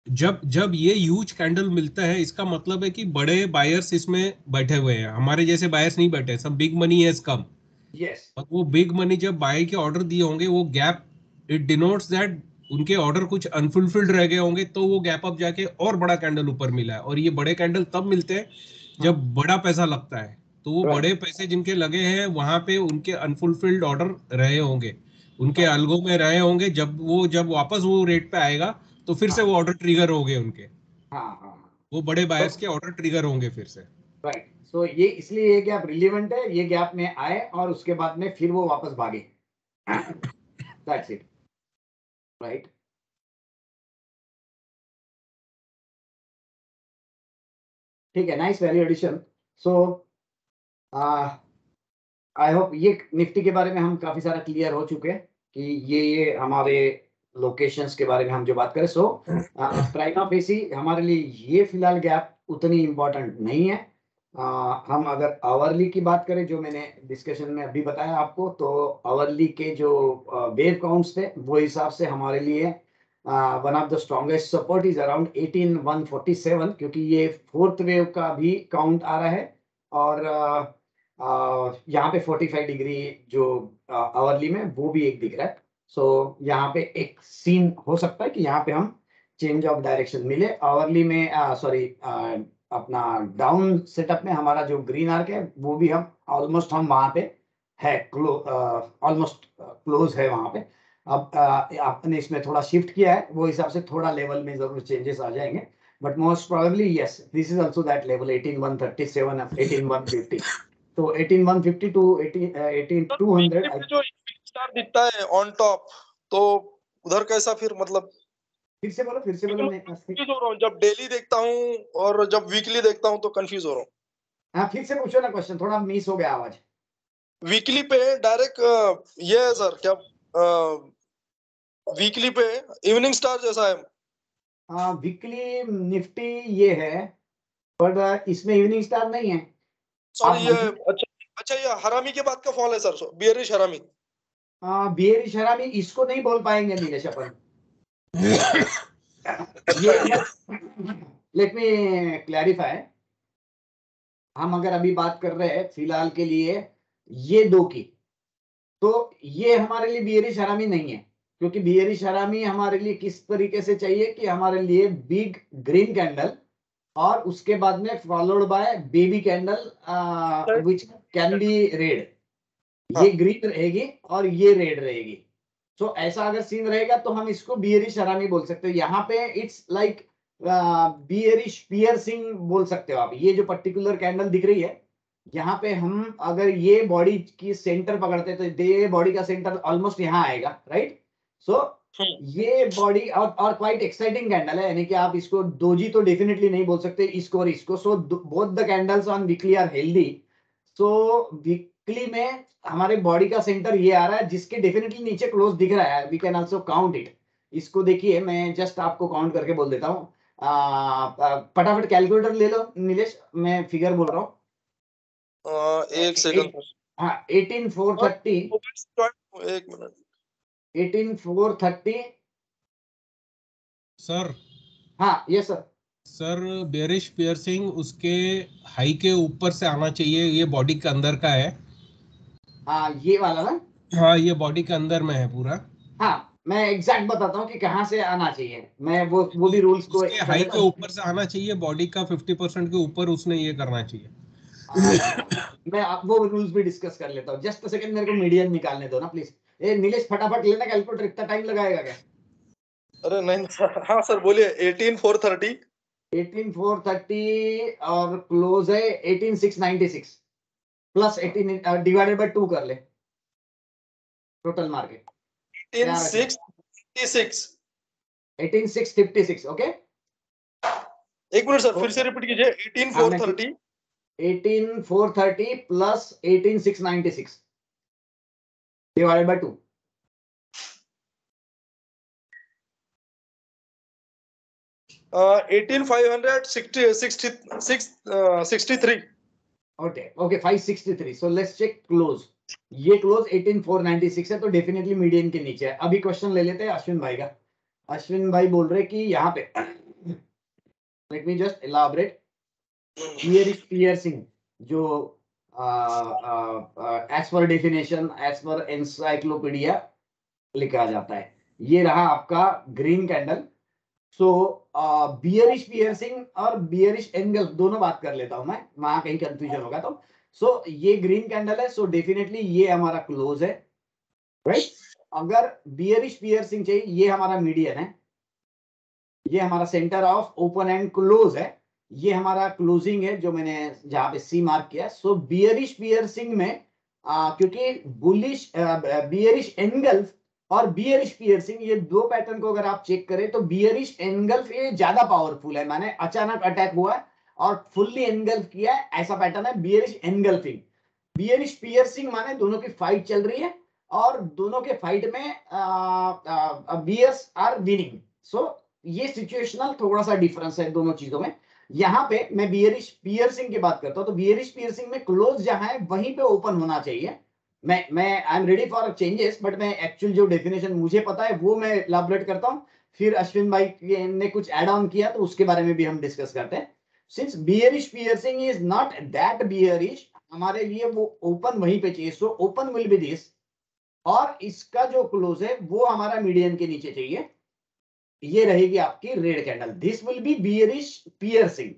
जब जब ये ह्यूज कैंडल मिलता है, इसका मतलब है कि बड़े बायर्स इसमें बैठे हुए हैं, हमारे जैसे बायर्स नहीं बैठे, सब बिग मनी है कम। यस और वो बिग मनी जब बाय के ऑर्डर दिए होंगे, वो गैप, इट डिनोट्स दैट उनके ऑर्डर कुछ अनफुलफिल्ड रह गए होंगे, तो वो गैप अप जाके और बड़ा कैंडल ऊपर मिला है। और ये बड़े कैंडल तब मिलते हैं जब बड़ा पैसा लगता है। तो वो राइट बड़े पैसे जिनके लगे हैं वहां पे उनके अनफुलफिल्ड ऑर्डर रहे होंगे, उनके राइट। अलगों में रहे होंगे। जब वापस वो रेट पे आएगा तो फिर से हाँ वो ऑर्डर ट्रिगर होंगे उनके, हाँ हाँ हाँ। वो बड़े तो बायर्स के ऑर्डर ट्रिगर होंगे फिर से। राइट, सो ये इसलिए ये गैप रिलीवेंट है, ये गैप में आए और उसके बाद में फिर वो वापस भागे। That's it, right. ठीक है, nice value addition. So I hope ये निफ्टी के बारे में हम काफी सारा क्लियर हो चुके हैं कि ये हमारे लोकेशंस के बारे में हम जो बात करें। सो प्राइमा फेसी हमारे लिए ये फिलहाल गैप उतनी इम्पोर्टेंट नहीं है। हम अगर आवरली की बात करें, जो मैंने डिस्कशन में अभी बताया आपको, तो आवरली के जो वेव काउंट्स थे वो हिसाब से हमारे लिए one of the strongest support is around 18147, क्योंकि ये फोर्थ वेव का भी काउंट आ रहा है। और यहाँ पे 45 डिग्री जो आवरली में वो भी एक दिख रहा है। सो यहाँ पे एक सीन हो सकता है कि यहाँ पे हम चेंज ऑफ डायरेक्शन मिले आवरली में। सॉरी, अपना डाउन सेटअप में हमारा जो ग्रीन आर्क है वो भी हम ऑलमोस्ट हम वहां पे है, ऑलमोस्ट क्लोज है वहां पे। अब आपने इसमें थोड़ा शिफ्ट किया है, वो हिसाब से थोड़ा लेवल में जरूर चेंजेस आ जाएंगे, but most probably yes, this is also that level 18137 18150। तो 18150 टू 18200 जो स्टार दिखता है ऑन टॉप, तो उधर कैसा फिर मतलब? फिर से बोलो मैं कंफ्यूज हो रहा हूँ, जब डेली देखता हूँ और जब वीकली देखता हूँ तो कंफ्यूज हो रहा हूँ। हाँ, फिर से पूछो ना क्वेश्चन, थोड़ा मिस हो गया आवाज। वीकली पे डायरेक्ट ये है सर, क्या वीकली पे इवनिंग स्टार जैसा है? वीकली निफ्टी ये है, बट इसमें इवनिंग स्टार नहीं है। सॉरी, ये अच्छा ये हरामी के बाद का फॉल है सर, बियरिश हरामी। बियरिश हरामी इसको नहीं बोल पाएंगे नीलेश अपन। Let me clarify. हम अगर अभी बात कर रहे हैं फिलहाल के लिए ये दो की, तो ये हमारे लिए बियरिश हरामी नहीं है, क्योंकि बियरिश हरामी हमारे लिए किस तरीके से चाहिए कि हमारे लिए बिग ग्रीन कैंडल और उसके बाद में followed by baby candle which can be red. ये ग्रीन रहेगी और ये रेड रहेगी। सो ऐसा अगर सीन रहेगा तो हम इसको बियरिश हरामी बोल सकते हो। यहाँ पे इट्स लाइक बियरिश पियर्सिंग बोल सकते हो आप। ये जो पर्टिकुलर कैंडल दिख रही है, यहाँ पे हम अगर ये बॉडी की सेंटर पकड़ते तो ये बॉडी का सेंटर ऑलमोस्ट यहाँ आएगा, राइट? सो ये बॉडी और क्वाइट एक्साइटिंग कैंडल है, यानी कि आप इसको दोजी तो डेफिनेटली नहीं बोल सकते इसको और इसको। So both the candles on weekly are healthy. So weekly में हमारे बॉडी का सेंटर ये आ रहा है, जिसके डेफिनेटली नीचे क्लोज दिख रहा है। We can also count it. इसको देखिए, मैं जस्ट आपको काउंट करके बोल देता हूँ। फटाफट कैलकुलेटर ले लो नीलेश, मैं फिगर बोल रहा हूँ। एक सेकंड। हाँ, 18430। एक मिनट। 18430। सर। हाँ, yes sir. Sir, bearish piercing उसके हाई के ऊपर से आना चाहिए, ये बॉडी के अंदर का है। हाँ, ये वाला ना? हाँ, ये बॉडी के अंदर में है पूरा। हाँ, मैं एग्जैक्ट बताता हूँ कि कहाँ से आना चाहिए। मैं वो भी रूल्स को उसके हाई के ऊपर से आना चाहिए, बॉडी का 50% के ऊपर उसने ये करना चाहिए। मैं वो रूल्स भी डिस्कस कर लेता हूँ। जस्ट सेकंड, मेरे को मीडियन निकालने दो ना प्लीज। ए नीलेश, फटाफट लेना कैलकुलेटर, इतना टाइम लगाएगा क्या? अरे नहीं सर। हाँ सर बोलिए। 18430। 18430 और क्लोज है 18696 प्लस 18 डिवाइडेड बाय 2 कर ले, टोटल मार्केट 18656। 18656। ओके, एक मिनट सर, फिर से रिपीट कीजिए। 18430 18430 plus 18696 divided by 2। 18563। Okay 563। So let's check close. ये क्लोज 18496 है, तो डेफिनेटली मीडियन के नीचे है। अभी क्वेश्चन ले लेते हैं अश्विन भाई का। अश्विन भाई बोल रहे कि यहाँ पे let me just elaborate. Bearish piercing जो as per definition, as per encyclopedia लिखा जाता है, ये रहा आपका green candle. So bearish piercing और बियरिश एंगल दोनों बात कर लेता हूं मैं, वहां कहीं कंफ्यूजन होगा तो। सो ये ग्रीन कैंडल है, सो डेफिनेटली ये हमारा क्लोज है, राइट? अगर बियरिश पियर्सिंग चाहिए, ये हमारा मीडियन है, ये हमारा centre of open and close है, ये हमारा क्लोजिंग है जो मैंने जहां पे सी मार्क किया। सो बियरिश पियर्सिंग में क्योंकि बुलिश बियरिश एंगल्फ और बियरिश पियर्सिंग, ये दो पैटर्न को अगर आप चेक करें तो बियरिश एंगल्फ ये ज्यादा पावरफुल है, माने अचानक अटैक हुआ है और फुल्ली एंगल्फ किया है, ऐसा पैटर्न है बियरिश एंगल्फिंग। बियरिश पियर्सिंग माने दोनों की फाइट चल रही है और दोनों के फाइट में बियर्स आर विनिंग। सो ये सिचुएशनल थोड़ा सा डिफरेंस है दोनों चीजों में। यहाँ पे मैं बियरिश पियर्सिंग की बात करता हूँ, तो बियरिश पियर्सिंग में क्लोज जहां है वहीं पे ओपन होना चाहिए। मैं I am ready for changes, but मैं एक्चुअल जो डेफिनेशन मुझे पता है वो मैं इलाबोरेट करता हूँ, फिर अश्विन भाई ने कुछ ऐड ऑन किया तो उसके बारे में भी हम डिस्कस करते हैं। Since bearish piercing is not that bearish, हमारे लिए वो ओपन वहीं पे चाहिए। So open will be this, और इसका जो क्लोज है वो हमारा मीडियन के नीचे चाहिए। ये रहेगी आपकी red candle, this will be bearish piercing.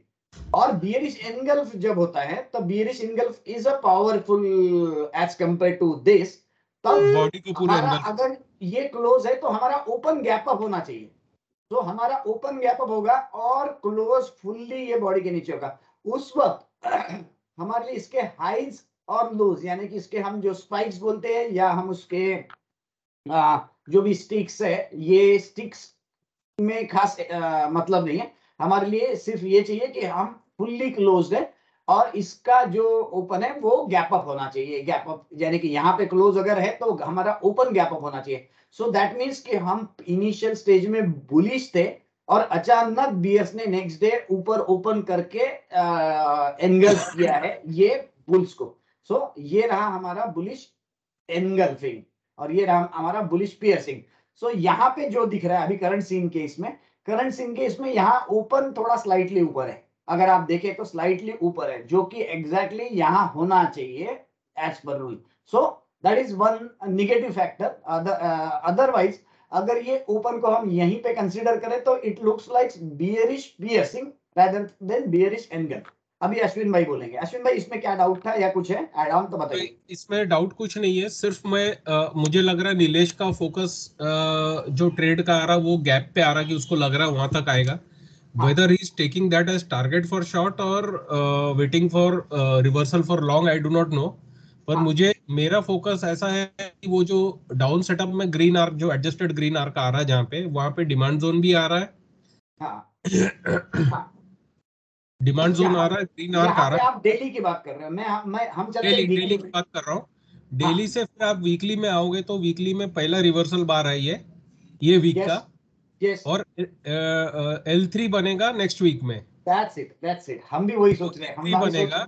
और बियरिश एनगल्फ जब होता है तो bearish engulf is a powerful as compare to this. तब बॉडी को पूरे हमारा अंदर अगर ये क्लोज है तो हमारा ओपन गैप अप होना चाहिए। तो हमारा ओपन गैप अप होगा और क्लोज फुल्ली ये बॉडी के नीचे होगा। उस वक्त हमारे लिए इसके हाइज और लोज, यानी कि इसके हम जो स्पाइक्स बोलते हैं या हम उसके जो भी स्टिक्स है, ये स्टिक्स में खास मतलब नहीं है। हमारे लिए सिर्फ ये चाहिए कि हम फुल्ली क्लोज्ड है और इसका जो ओपन है वो गैप अप होना चाहिए। गैप अप यानी कि यहाँ पे क्लोज अगर है तो हमारा ओपन गैप अप होना चाहिए। सो दैट मीन्स कि हम इनिशियल स्टेज में बुलिश थे और अचानक बियर्स ने नेक्स्ट डे ऊपर ओपन करके एनगल्फ किया है ये बुल्स को। सो ये रहा हमारा बुलिश एनगल्फिंग और ये रहा हमारा बुलिश पियर्सिंग। सो यहाँ पे जो दिख रहा है अभी करंट सीन केस में यहाँ ओपन थोड़ा स्लाइटली ऊपर है। अगर आप देखें तो स्लाइटली ऊपर है, जो कि एग्जैक्टली यहाँ होना चाहिए as per rule. So that is one negative factor. Otherwise अगर ये ओपन को हम यहीं पे कंसीडर करें तो it looks like bearish piercing rather than bearish engulf. अभी अश्विन भाई बोलेंगे। अश्विन भाई इसमें क्या डाउट था या कुछ है ऐड ऑन तो बताइए। इसमें डाउट कुछ नहीं है, सिर्फ मुझे लग रहा है नीलेश का फोकस जो ट्रेड का आ रहा वो गैप पे आ रहा कि उसको लग रहा है वहां तक आएगा। Whether he is taking that as target for short और waiting for reversal for long, I do not know. पर मुझे मेरा फोकस ऐसा है कि वो जो डाउन सेटअप में ग्रीन आर्क, जो एडजस्टेड ग्रीन आर्क आ रहा है जहाँ पे, वहां पे डिमांड जोन भी आ रहा है। डिमांड जोन आ रहा है, ग्रीन आर्क आ रहा है। आप डेली की बात कर रहे हो, हम चलते हैं डेली की बात कर रहा हूँ। डेली से फिर आप वीकली में आओगे तो वीकली में पहला रिवर्सल बार है ये वीक का। और L3 बनेगा नेक्स्ट वीक में। That's it. हम भी वही सोच रहे हैं। L3 बनेगा।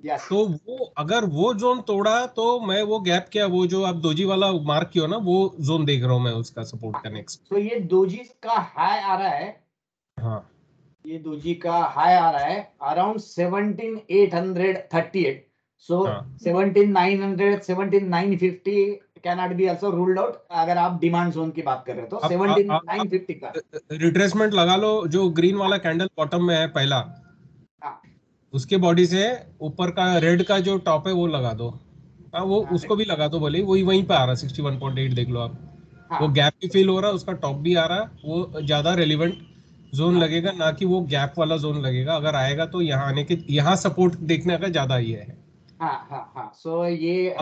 तो वो अगर वो जोन तोड़ा तो मैं वो गैप क्या, वो जो आप दोजी वाला मार्क किया ना, वो जोन देख रहा हूँ मैं उसका सपोर्ट का नेक्स्ट। तो ये दोजी का हाई आ रहा है। हाँ, ये दोजी का हाई आ रहा है around 17,838। So 17,900 17,950 cannot be also ruled out अगर आप डिमांड जोन की बात कर रहे हो तो 17,950 का रिट्रेसमेंट लगा लो। जो ग्रीन वाला कैंडल बॉटम में है पहला, उसके बॉडी से ऊपर का रेड का जो टॉप है वो लगा दो। वो उसको भी लगा दो भले, वहीं पे आ रहा है 61.8 देख लो आप। वो गैप भी फील हो रहा है, उसका टॉप भी आ रहा है। वो ज्यादा रेलिवेंट जोन लगेगा, ना कि वो गैप वाला जोन लगेगा। अगर आएगा तो यहाँ आने के, यहाँ सपोर्ट देखने का ज्यादा ये है। सो ये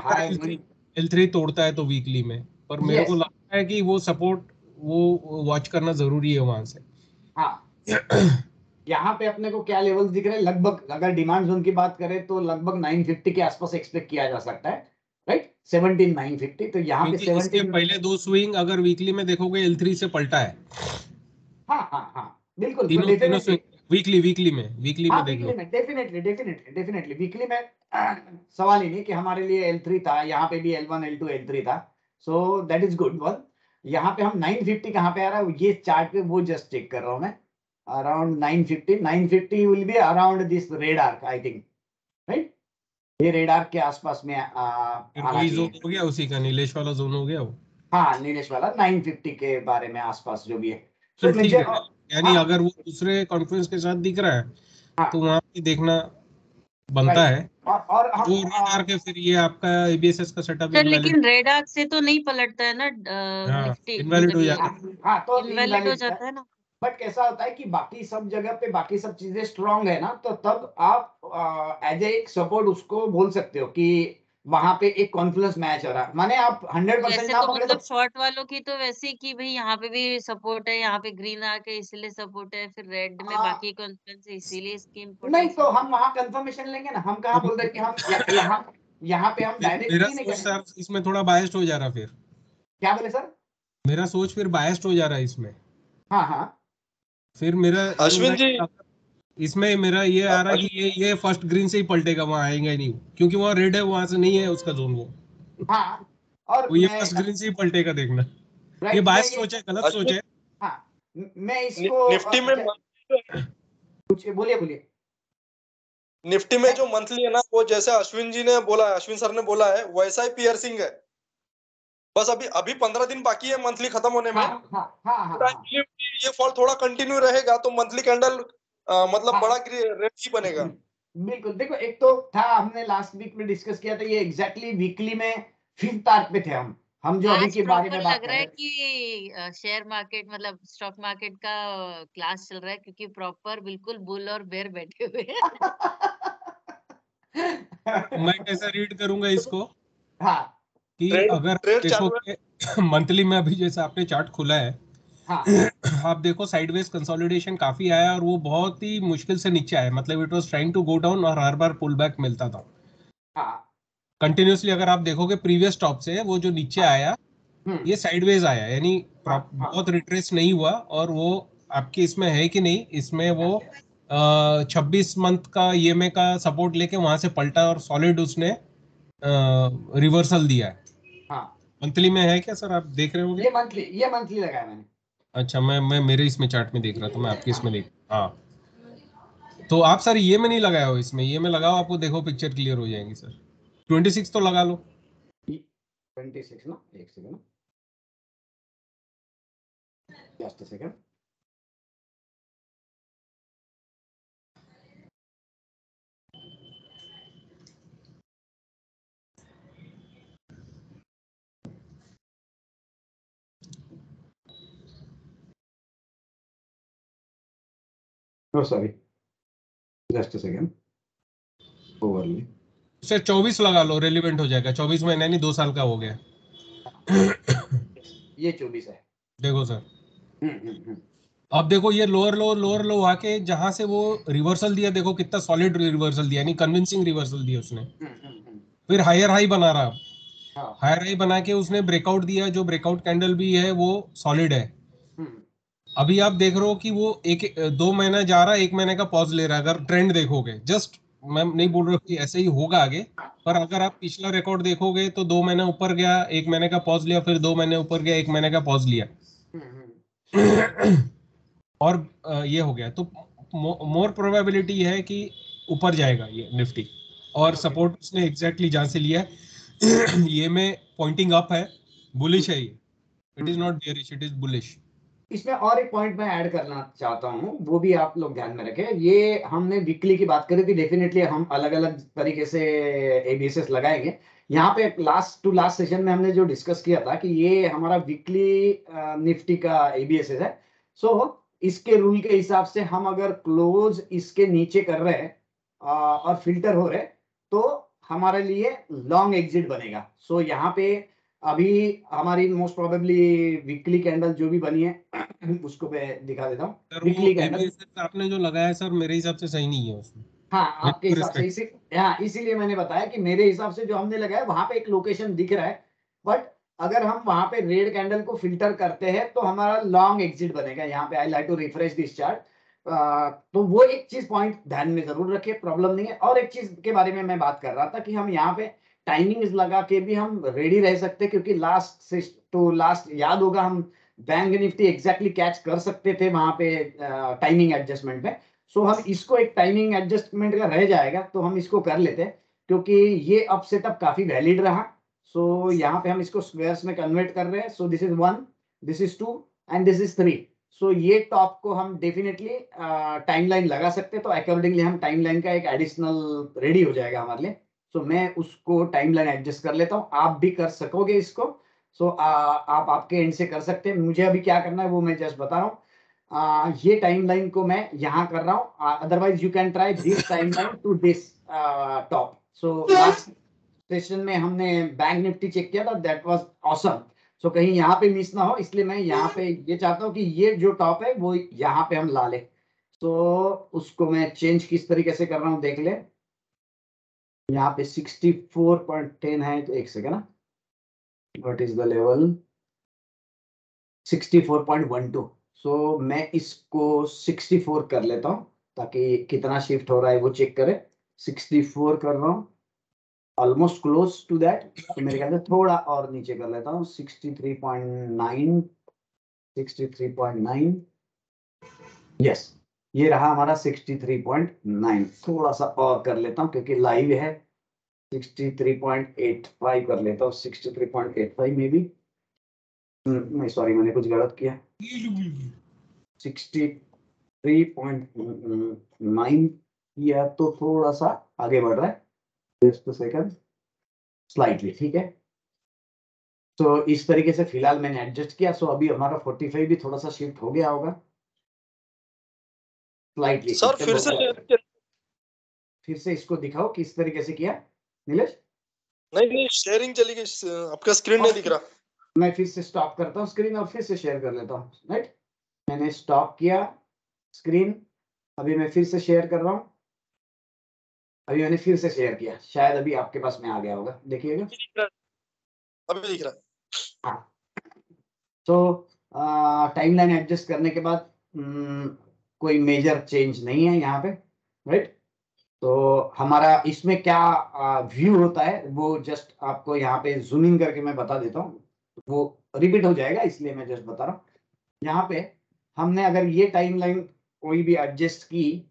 L3 तोड़ता है तो वीकली में, पर मेरे को लगता है कि वो सपोर्ट वो वॉच करना जरूरी है वहां से। यहाँ पे अपने को क्या लेवल्स दिख रहे हैं लगभग, अगर डिमांड जोन की बात करें तो लगभग 950 के आसपास एक्सपेक्ट किया जा सकता है, राइट? 17,950। तो यहाँ पे 17 पहले दो स्विंग अगर वीकली में देखोगे L3 से पलटा है। बिल्कुल। तीनों वीकली में देख लो। डेफिनेटली वीकली में सवाल ही नहीं कि हमारे लिए L3 था, यहाँ पे भी L1 L2 L3 था। सो दैट इज गुड वन। यहाँ पे हम 950 कहाँ पे आ रहा है ये चार्ट पे वो जस्ट चेक कर रहा हूँ मैं। Around 950 will be around this red arc, I think, right? ये रेड आर्क के आसपास में वही जोन हो गया उसी का, नीलेश वाला जोन हो गया वो। हाँ, नीलेश वाला 950 के बारे में आसपास जो भी है। तो ठीक है, यानी अगर वो दूसरे कॉन्फ्रेंस के साथ दिख रहा है तो वहां पे देखना बनता है। और वो रेड आर्क है, फिर ये आपका ABSS का सेटअप लेकिन रेड आर्क से तो नहीं पलटता है ना निफ्टी, इनवैलिड हो जाता है। तो इनवैलिड हो जाता है ना। बट कैसा होता है कि बाकी सब जगह पे बाकी सब चीजें स्ट्रांग है ना, तो तब आप एज एक सपोर्ट उसको बोल सकते हो कि वहां पे एक कॉन्फ्लुएंस मैच हो रहा है। माने आप 100% ना पकड़े मतलब शॉर्ट वालों की तो वैसे कि भाई यहाँ पे भी सपोर्ट है, यहाँ पे ग्रीन आर्क है इसलिए सपोर्ट है, फिर रेड में बाकी कॉन्फ्लुएंस है इसीलिए इसकी इम्पोर्टेंस नहीं। तो हम वहाँ कंफर्मेशन लेंगे ना। हम कहाँ बोल रहे हैं कि हम यहाँ यहाँ पे हम मेरा डायरेक्टली नहीं सोच करेंगे। सर इसमें थोड़ा बायस्ड हो जा रहा, फिर क्या बोले सर? मेरा सोच फिर बायस्ड हो जा रहा है इसमें। हाँ हाँ फिर मेरा ये हो रहा अश्विन है जी, कि इसमें मेरा ये आ रहा है कि ये फर्स्ट ग्रीन से ही पलटेगा, वहां आएगा ही नहीं, क्योंकि वहां रेड है, वहां से नहीं है उसका जोन वो। हाँ। और तो ये मैं फर्स्ट ग्रीन से ही पलटेगा, देखना। ये राइट, मैं बायस्ड ये सोच है, गलत सोच अश्विन, है। हाँ मैं इसको निफ्टी में बोलिए बोलिए। निफ्टी में जो मंथली है ना, वो जैसे अश्विन जी ने बोला है, अश्विन सर ने बोला है, वैसा ही पियर्सिंग है। बस अभी अभी 15 दिन बाकी है मंथली खत्म होने में। हाँ हाँ हाँ हाँ I हाँ believe कि ये फॉल थोड़ा कंटिन्यू रहेगा तो मंथली कैंडल मतलब हाँ। बड़ा रेट ही बनेगा। बिल्कुल, देखो एक तो था, हमने लास्ट वीक में डिस्कस किया था, ये एग्जैक्टली वीकली में 5th आर्क पे थे हम जो अभी आज के बारे प्रॉपर में बात लग कर रहा है रहे कि शेयर मार्केट मतलब स्टॉक मार्केट का क्लास चल रहा है, क्योंकि प्रॉपर बिल्कुल बुल और बेयर बैठे हुए हैं। मैं कैसे रीड करूंगा इसको हाँ कि ट्रेड अगर ट्रेड देखो चालू है। कि मंथली में अभी जैसे आपने चार्ट खुला है, हाँ आप देखो साइडवेज कंसोलिडेशन काफी आया और वो बहुत ही मुश्किल से नीचे आया, मतलब it was trying to go down और हर बार पुल बैक मिलता था हाँ कंटिन्यूअसली। अगर आप देखोगे प्रीवियस टॉप से वो जो नीचे आया, ये साइडवेज आया, यानी हाँ हाँ बहुत रिट्रेस नहीं हुआ। और वो आपके इसमें है कि नहीं, इसमें वो 26 मंथ का ईएमए का सपोर्ट लेके वहां से पलटा और सॉलिड उसने रिवर्सल दिया है। हाँ। मंथली में है क्या सर, आप देख रहे होगे? ये मंथली लगाया मैंने। अच्छा, मैं मेरे इसमें चार्ट में देख रहा था, मैं आपके हाँ इसमें देख, हाँ। तो आप सर ये में नहीं लगाया हो, इसमें ये में लगाओ, आपको देखो पिक्चर क्लियर हो जाएगी सर। 26 तो लगा लो। 26 ना, एक second, just second. No sorry, just second, hourly. Sir 24 लगा लो, रेलिवेंट हो जाएगा। 24 महीना नहीं, 2 साल का हो गया। ये 24 है। देखो सर, हम्म। अब देखो ये लोअर लो आके जहां से वो रिवर्सल दिया, देखो कितना सॉलिड रिवर्सल दिया, यानी कन्विंसिंग रिवर्सल दिया उसने। हम्म। फिर हायर हाई बना रहा, हाँ हायर हाई बना के उसने ब्रेकआउट दिया, जो ब्रेकआउट कैंडल भी है वो सॉलिड है। हम्म अभी आप देख रहे हो कि वो 2 महीना जा रहा है, 1 महीने का पॉज ले रहा है। अगर ट्रेंड देखोगे, जस्ट मैं नहीं बोल रहा कि ऐसे ही होगा आगे, पर अगर आप पिछला रिकॉर्ड देखोगे तो 2 महीने ऊपर गया, 1 महीने का पॉज लिया, फिर 2 महीने ऊपर गया, 1 महीने का पॉज लिया और ये हो गया। तो मोर प्रोबेबिलिटी है कि ऊपर जाएगा ये निफ्टी। और सपोर्ट उसने एग्जैक्टली जहां से लिया है ये में पॉइंटिंग अप है, बुलिश है ये, it is not bearish, it is bullish. इसमें और एक पॉइंट मैं ऐड करना चाहता हूँ, वो भी आप लोग ध्यान में रखें। ये हमने वीकली की बात करी थी, डेफिनेटली हम अलग अलग तरीके से एबीएसएस लगाएंगे। यहाँ पे लास्ट टू लास्ट सेशन में हमने जो डिस्कस किया था कि ये हमारा वीकली निफ्टी का एबीएसएस है। सो इसके रूल के हिसाब से हम अगर क्लोज इसके नीचे कर रहे हैं और फिल्टर हो रहे, तो हमारे लिए लॉन्ग एग्जिट बनेगा। सो यहाँ पे अभी हमारी मोस्ट प्रोबेबली वीकली कैंडल जो भी बनी है उसको मैं दिखा देता हूँ। सर वो वीकली कैंडल, एबीएसएस आपने जो लगाया है सर, मेरे हिसाब से सही नहीं है उसमें। हाँ आपके विद हिसाब से रिस्पेक्ट, हाँ इसीलिए मैंने बताया कि मेरे हिसाब से जो हमने लगाया वहां पे एक लोकेशन दिख रहा है, बट अगर हम वहां पे रेड कैंडल को फिल्टर करते हैं तो हमारा लॉन्ग एग्जिट बनेगा। यहाँ पे I like to refresh this chart. तो वो एक चीज पॉइंट ध्यान में जरूर रखिए, प्रॉब्लम नहीं है। और एक चीज के बारे में मैं बात कर रहा था कि हम यहाँ पे टाइमिंग लगा के भी हम रेडी रह सकते हैं, क्योंकि लास्ट से तो लास्ट याद होगा, हम बैंक निफ्टी एग्जैक्टली कैच कर सकते थे वहां पे टाइमिंग एडजस्टमेंट में। सो हम इसको एक टाइमिंग एडजस्टमेंट का रह जाएगा तो हम इसको कर लेते हैं, क्योंकि ये अप सेटअप काफी वैलिड रहा। सो यहाँ पे हम इसको स्क्वायर्स में कन्वर्ट कर रहे हैं। So this is 1, this is 2 and this is 3। सो ये टॉप को हम डेफिनेटली टाइमलाइन लगा सकते हैं, तो अकॉर्डिंगली हम टाइमलाइन का एक एडिशनल रेडी हो जाएगा हमारे लिए। सो मैं उसको टाइमलाइन एडजस्ट कर लेता हूँ, आप भी कर सकोगे इसको। सो आप आपके एंड से कर सकते हैं। मुझे अभी क्या करना है वो मैं जस्ट बता रहा हूँ। ये टाइमलाइन को मैं यहाँ कर रहा हूँ, otherwise you can try this timeline to this top. So last session में हमने बैंक निफ्टी चेक किया था, दैट वाज ऑसम। सो कहीं यहाँ पे मिस ना हो, इसलिए मैं यहाँ पे ये चाहता हूँ कि ये जो टॉप है वो यहाँ पे हम ला ले। तो उसको मैं चेंज किस तरीके से कर रहा हूँ देख ले। यहाँ पे 64.10 है, तो एक सेकेंड ना, व्हाट इज द लेवल, 64.12। सो मैं इसको 64 कर लेता हूँ ताकि कितना शिफ्ट हो रहा है वो चेक करे। 64 कर रहा हूँ, ऑलमोस्ट क्लोज टू दैट। तो मेरे ख्याल से थोड़ा और नीचे कर लेता हूँ, 63.9, 63.9, यस, ये रहा हमारा 63.9। थोड़ा सा और कर लेता हूँ क्योंकि लाइव है, 63.85 कर लेता हूँ, 63.85 में भी नहीं, सॉरी मैंने कुछ गलत किया, 63.9 किया तो थोड़ा सा आगे बढ़ रहा है, जस्ट अ सेकंड, स्लाइटली, ठीक है। तो इस तरीके से फिलहाल मैंने एडजस्ट किया। सो अभी हमारा 45 भी थोड़ा सा शिफ्ट हो गया होगा स्लाइटली। सर फिर से इसको दिखाओ किस तरीके से किया नीलेश। नहीं, शेयरिंग चली गई, आपका स्क्रीन नहीं दिख रहा। मैं फिर से स्टॉप करता हूँ स्क्रीन और फिर से शेयर कर लेता हूँ, राइट। मैंने स्टॉप किया स्क्रीन, अभी मैं फिर से शेयर कर रहा हूँ, अभी मैंने फिर से शेयर किया, शायद अभी आपके पास में आ गया होगा, देखिएगा अभी दिख रहा है। हाँ, तो टाइमलाइन एडजस्ट करने के बाद कोई मेजर चेंज नहीं है यहाँ पे, राइट। तो हमारा इसमें क्या व्यू होता है वो जस्ट आपको यहाँ पे जूमिंग करके मैं बता देता हूँ, वो रिपीट हो जाएगा इसलिए मैं जस्ट बता रहा हूँ। यहाँ पे हमने अगर ये टाइमलाइन कोई भी एडजस्ट की,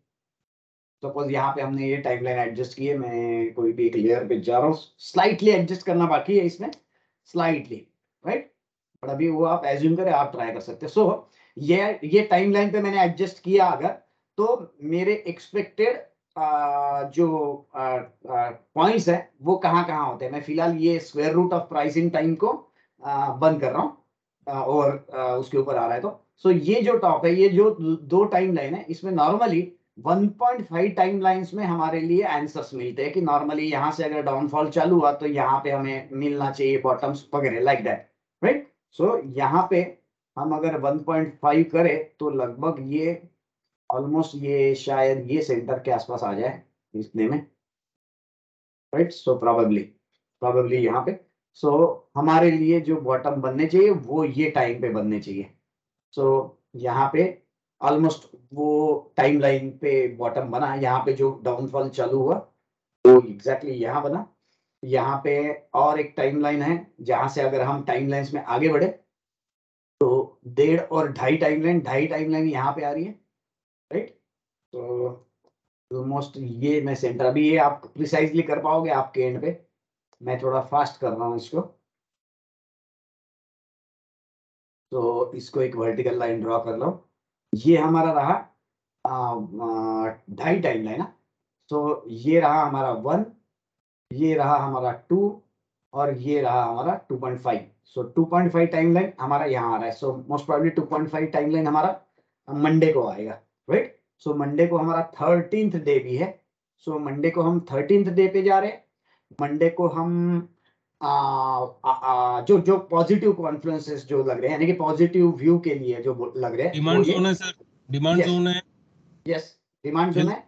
सपोज यहाँ पे हमने ये टाइमलाइन एडजस्ट की है, मैं कोई भी एक लेयर पे जा रहा हूँ, स्लाइटली एडजस्ट करना बाकी है इसमें, स्लाइटली, राइट। पर अभी वो आप एज्यूम करें, आप ट्राई कर सकते हैं। सो ये टाइमलाइन पे मैंने एडजस्ट किया अगर, तो मेरे एक्सपेक्टेड जो पॉइंट्स है वो कहाँ कहाँ होते हैं। मैं फिलहाल ये square root of pricing time को बंद कर रहा हूँ और उसके ऊपर आ रहा है। तो सो ये जो टॉप है, ये जो दो टाइम लाइन है, इसमें नॉर्मली 1.5 टाइम लाइंस में हमारे लिए आंसर्स मिलते हैं कि नॉर्मली यहाँ से अगर डाउनफॉल चालू हुआ तो यहाँ पे हमें मिलना चाहिए बॉटम्स वगैरह, लाइक दैट, राइट। सो यहाँ पे हम अगर 1.5 करें तो लगभग ये ऑलमोस्ट ये शायद ये सेंटर के आसपास आ जाए इतने में, राइट। सो प्रोबेबली यहाँ पे सो हमारे लिए जो बॉटम बनने चाहिए वो ये टाइम पे बनने चाहिए। सो यहाँ पे ऑलमोस्ट वो टाइम लाइन पे बॉटम बना, यहाँ पे जो डाउनफॉल चालू हुआ वो एग्जैक्टली यहाँ बना। यहाँ पे और एक टाइम लाइन है जहां से अगर हम टाइम लाइन्स में आगे बढ़े तो 1.5 और 2.5 टाइम लाइन यहाँ पे आ रही है, राइट। तो ऑलमोस्ट ये मैं सेंटर, अभी ये आप प्रिसाइजली कर पाओगे आपके एंड पे, मैं थोड़ा फास्ट कर रहा हूँ इसको। तो इसको एक वर्टिकल लाइन ड्रॉ कर लो, ये हमारा रहा 2.5 टाइम लाइन। तो ये रहा हमारा 1, ये रहा हमारा 2 और ये रहा हमारा 2.5। सो 2.5 टाइम लाइन हमारा यहाँ आ रहा है। So most probably 2.5 time line हमारा मंडे को आएगा, राइट। सो मंडे को हमारा 13th डे भी है। सो मंडे को हम 13th डे पे जा रहे हैं। मंडे को हम जो पॉजिटिव कॉन्फ्लुएंसेस जो लग रहे हैं, यानी कि पॉजिटिव व्यू के लिए जो लग रहे हैं, डिमांड जोन है सर, डिमांड जोन है, यस डिमांड जोन है,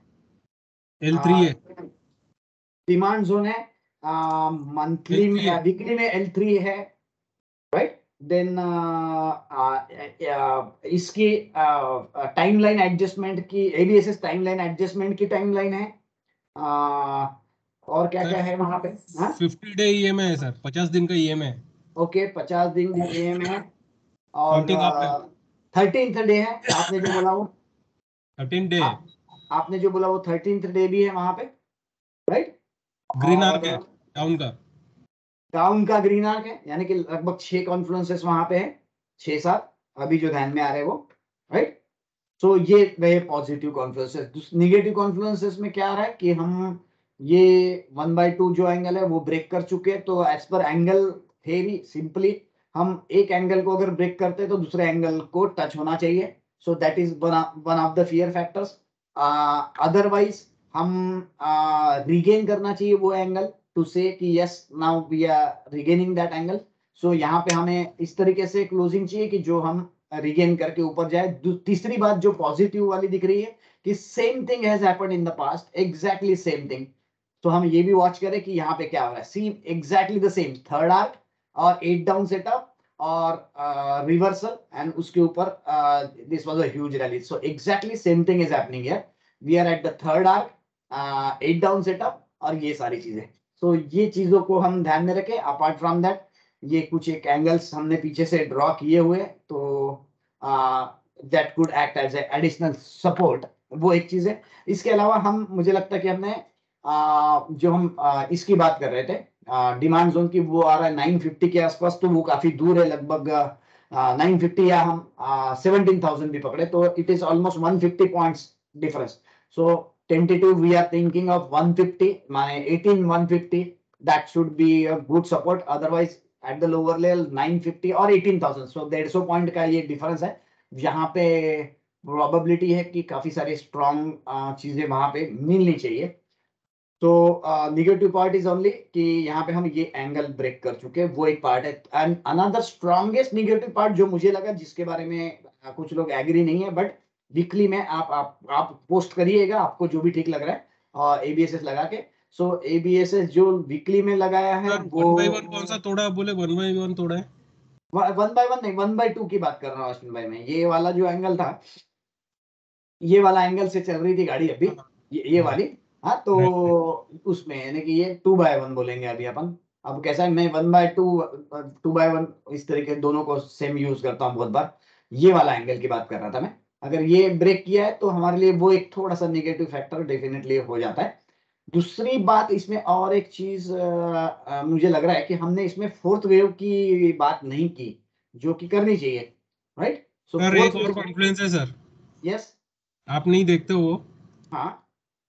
L3 है, डिमांड जोन है, मंथली में वीकली में L3 है, राइट। देन इसकी टाइमलाइन एडजस्टमेंट की, ABSS टाइमलाइन एडजस्टमेंट की टाइमलाइन है, और क्या क्या है वहां पे। 50 डे EMA है सर, 50 दिन का EMA है। ओके 50 दिन EMA है, और 13th डे है आपने जो बोला वो 13 डे, आपने जो बोला वो 13th डे भी है वहां पे, राइट। ग्रीन आर्क है डाउन का ग्रीन आर्क है, यानी कि लगभग 6 कॉन्फ्लुएंसेस वहां पे है, 6-7 अभी जो ध्यान में आ रहे हैं वो, राइट। सो ये वह पॉजिटिव कॉन्फ्लुएंसेस। नेगेटिव कॉन्फ्लुएंसेस में क्या आ रहा है कि हम ये 1/2 जो एंगल है वो ब्रेक कर चुके हैं। तो as per angle theory simply हम एक एंगल को अगर ब्रेक करते हैं तो दूसरे एंगल को टच होना चाहिए। So that is one of the fear factors. Otherwise हम रिगेन करना चाहिए वो एंगल टू से कि yes now we are regaining that angle. सो यहाँ पे हमें इस तरीके से क्लोजिंग चाहिए कि जो हम रिगेन करके ऊपर जाए। तीसरी बात जो पॉजिटिव वाली दिख रही है कि same thing has happened in the past, exactly same thing. तो हम ये भी वॉच करें कि यहाँ पे क्या हो रहा है। See exactly the same third arc और 8 डाउन सेटअप और रिवर्सल एंड उसके ऊपर this was a huge rally. So exactly same thing is happening here. We are at the third arc, 8 down setup और ये सारी चीजें। तो ये चीजों को हम ध्यान में रखें। अपार्ट फ्रॉम दैट ये कुछ एक एंगल्स हमने पीछे से ड्रॉ किए हुए, तो that could act as additional support, वो एक चीज है। इसके अलावा हम, मुझे लगता है कि हमने जो हम इसकी बात कर रहे थे डिमांड जोन की, वो आ रहा है 950 के आसपास, तो वो काफी दूर है, लगभग 950 या हम 17,000 भी पकड़े तो it is almost 150 points difference. So tentative we are thinking of 150, माने 18,150, that should be a good support. Otherwise at the lower level 950 और 18,000, सो 150 पॉइंट का ये डिफरेंस है। यहाँ पे प्रोबेबिलिटी है कि काफी सारी स्ट्रॉन्ग चीजें वहां पे मिलनी चाहिए। तो निगेटिव पार्ट इज ओनली कि यहाँ पे हम ये एंगल ब्रेक कर चुके हैं, वो एक पार्ट है। And another strongest negative part जो मुझे लगा, जिसके बारे में कुछ लोग एग्री नहीं है, बट वीकली में आप पोस्ट करिएगा आपको जो भी ठीक लग रहा है और एबीएसएस लगा के। सो एबीएसएस जो वीकली में लगाया है वो 1 by 1 कौन सा तोड़ा? आप बोले 1 by 1 तोड़ा है? 1 by 1 नहीं, 1/2 की बात कर रहा हूँ अश्विन भाई। में ये वाला जो एंगल था, ये वाला एंगल से चल रही थी गाड़ी अभी, ये वाली। हाँ, तो उसमें यानी कि ये 2 by 1 बोलेंगे अभी अपन। अब कैसा है, मैं 1/2 by 1 इस तरीके दोनों को सेम यूज करता हूँ बहुत बार। ये वाला एंगल की बात कर रहा था मैं। अगर ये ब्रेक किया है तो हमारे लिए वो एक थोड़ा सा निगेटिव फैक्टर डेफिनेटली हो जाता है। दूसरी बात इसमें और एक चीज मुझे लग रहा है कि हमने इसमें फोर्थ वेव की बात नहीं की, जो कि करनी चाहिए, राइट? सो सर एक और कॉन्फ्लुएंस है सर, यस, आप नहीं देखते हो? हाँ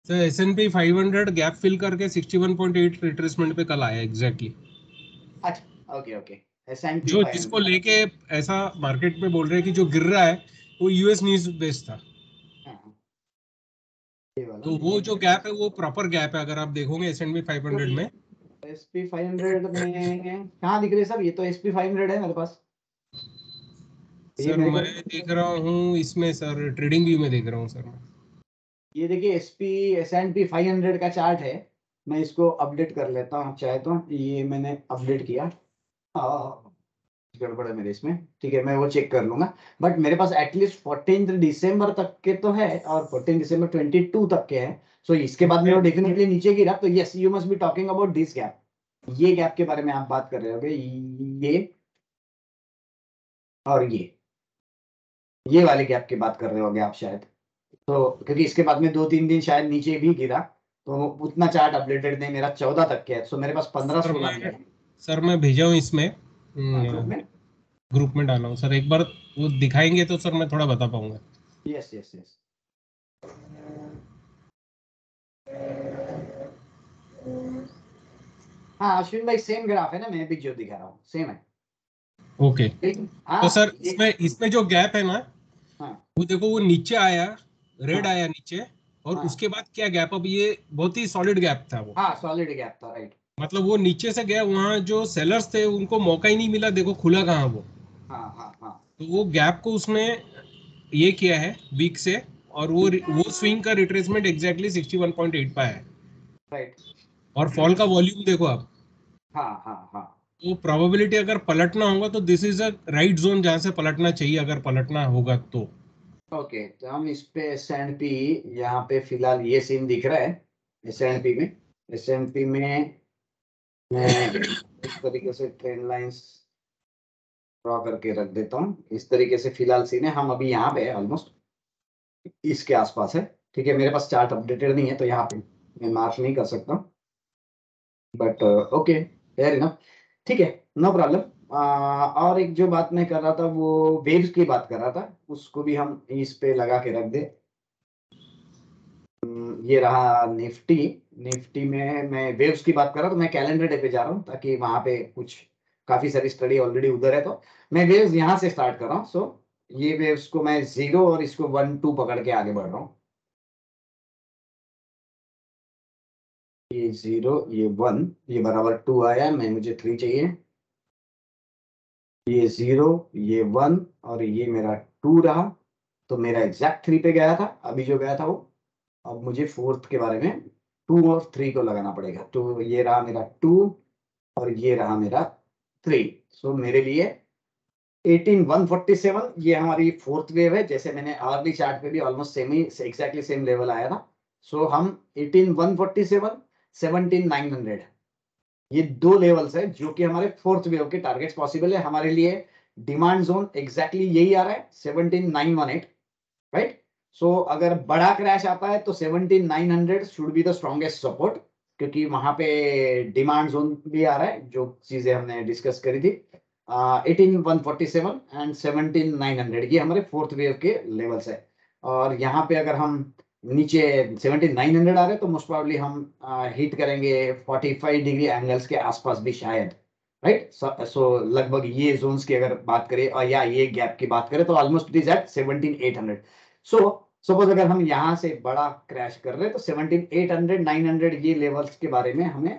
सर S&P 500 गैप फिल करके 61.8 रिट्रेसमेंट पे कल आया एग्जैक्टली। अच्छा, ओके ओके। S&P जो 500, जिसको लेके ऐसा मार्केट में बोल रहे हैं कि जो गिर रहा है वो यूएस न्यूज बेस्ड था, हाँ, ये वाला तो वो जो गैप है वो प्रॉपर गैप है। अगर आप देखोगे S&P 500 में, SP 500 में कहाँ दिख रही है सर? ये तो SP 500 है मेरे पास। ये सर मेरे मैं को, देख रहा हूँ इसमें सर, ट्रेडिंग व्यू में देख रहा हूँ सर मैं। ये देखिए S&P 500 का चार्ट है। मैं इसको अपडेट कर लेता हूँ चाहे तो। ये मैंने अपडेट किया, गड़बड़ है मेरे इसमें, ठीक है, मैं वो चेक कर लूंगा। बट मेरे पास एटलीस्ट 14 दिसंबर तक के तो है और 14 दिसंबर 22 तक के हैं। सो इसके बाद में वो डेफिनेटली नीचे गिरा, तो yes, you must be talking about this gap. ये गैप के बारे में आप बात कर रहे होगे, ये और ये वाले गैप की बात कर रहे होगे आप शायद। तो क्योंकि इसके बाद में 2-3 दिन शायद नीचे भी गिरा, तो उतना चार्ट अपडेटेड नहीं मेरा, 14 तक के है। सो मेरे पास 15-16 है। सर मैं भेजा हूँ इसमें, में ग्रुप में डाला हूँ सर। एक बार वो दिखाएंगे तो सर मैं थोड़ा बता पाऊंगा। Yes yes yes. हाँ अश्विन भाई, सेम ग्राफ है ना, मैं भी जो दिखा रहा हूँ सेम है। ओके, हाँ, तो सर इसमें जो गैप है ना, हाँ वो देखो वो नीचे आया, रेड हाँ आया नीचे, और हाँ उसके बाद क्या गैप, अब ये बहुत ही सॉलिड गैप था वो। हाँ, सॉलिड गैप था, राइट। मतलब वो नीचे से गया, वहां जो सेलर्स थे उनको मौका ही नहीं मिला, देखो खुला कहाँ वो। हाँ हाँ हाँ, तो वो गैप को उसने ये किया है वीक से, और वो स्विंग का रिट्रेसमेंट एग्जैक्टली 61.8 pa है। राइट। और फॉल का वॉल्यूम देखो आप, हाँ हाँ हाँ, तो प्रोबेबिलिटी अगर पलटना होगा तो this is a right zone जहां से पलटना चाहिए, अगर पलटना होगा तो। ओके। तो हम इस पे S&P, यहाँ पे फिलहाल ये सीन दिख रहा है S&P में। S&P में मैं इस तरीके से ट्रेंड लाइंस ड्रॉ करके रख देता हूँ। इस तरीके से फिलहाल सीन है, हम अभी यहाँ पे ऑलमोस्ट इसके आसपास है, ठीक है। मेरे पास चार्ट अपडेटेड नहीं है तो यहाँ पे मैं मार्क नहीं कर सकता, बट ओके, फेयर इनफ, ठीक है, नो प्रॉब्लम। और एक जो बात मैं कर रहा था वो वेव्स की बात कर रहा था, उसको भी हम इस पे लगा के रख दे। ये रहा निफ्टी। निफ्टी में मैं वेव्स की बात कर रहा हूँ, तो मैं कैलेंडर डे पे जा रहा हूँ ताकि वहां पे कुछ काफी सारी स्टडी ऑलरेडी उधर है, तो मैं वेव्स यहाँ से स्टार्ट कर रहा हूँ। सो ये वेव्स को मैं 0 और इसको 1-2 पकड़ के आगे बढ़ रहा हूँ। ये 0, ये 1, ये बराबर 2 आया, मैं मुझे 3 चाहिए। ये 0, ये 1 और ये मेरा 2 रहा, तो मेरा एग्जैक्ट 3 पे गया था अभी जो गया था वो। अब मुझे फोर्थ के बारे में 2 और 3 को लगाना पड़ेगा। तो ये रहा मेरा 2 और ये रहा मेरा 3। सो मेरे लिए 18147 ये हमारी फोर्थ वेव है। जैसे मैंने अर्ली चार्ट पे भी ऑलमोस्ट सेम ही एग्जैक्टली सेम लेवल आया था। सो हम 18147 17900 ये दो लेवल्स है जो कि हमारे फोर्थ वेव के टारगेट्स पॉसिबल है हमारे लिए। डिमांड जोन एग्जैक्टली यही आ रहा है 17918, राइट। सो अगर बड़ा क्रैश आता है तो 17900 should be the strongest support, क्योंकि वहां पे डिमांड जोन भी आ रहा है जो चीजें हमने डिस्कस करी थी। 18147 एंड 17900 ये हमारे फोर्थ वेव के लेवल्स है। और यहाँ पे अगर हम नीचे 17900 आ रहे तो मोस्ट प्रोबेबली हम हिट करेंगे 45 डिग्री एंगल्स के आसपास भी शायद, राइट। सो लगभग ये जोन्स की अगर बात करें और या ये गैप की बात करें तो almost it is at 17800। So suppose अगर हम यहाँ से बड़ा क्रैश कर रहे हैं तो 17800 900 ये लेवल्स के बारे में हमें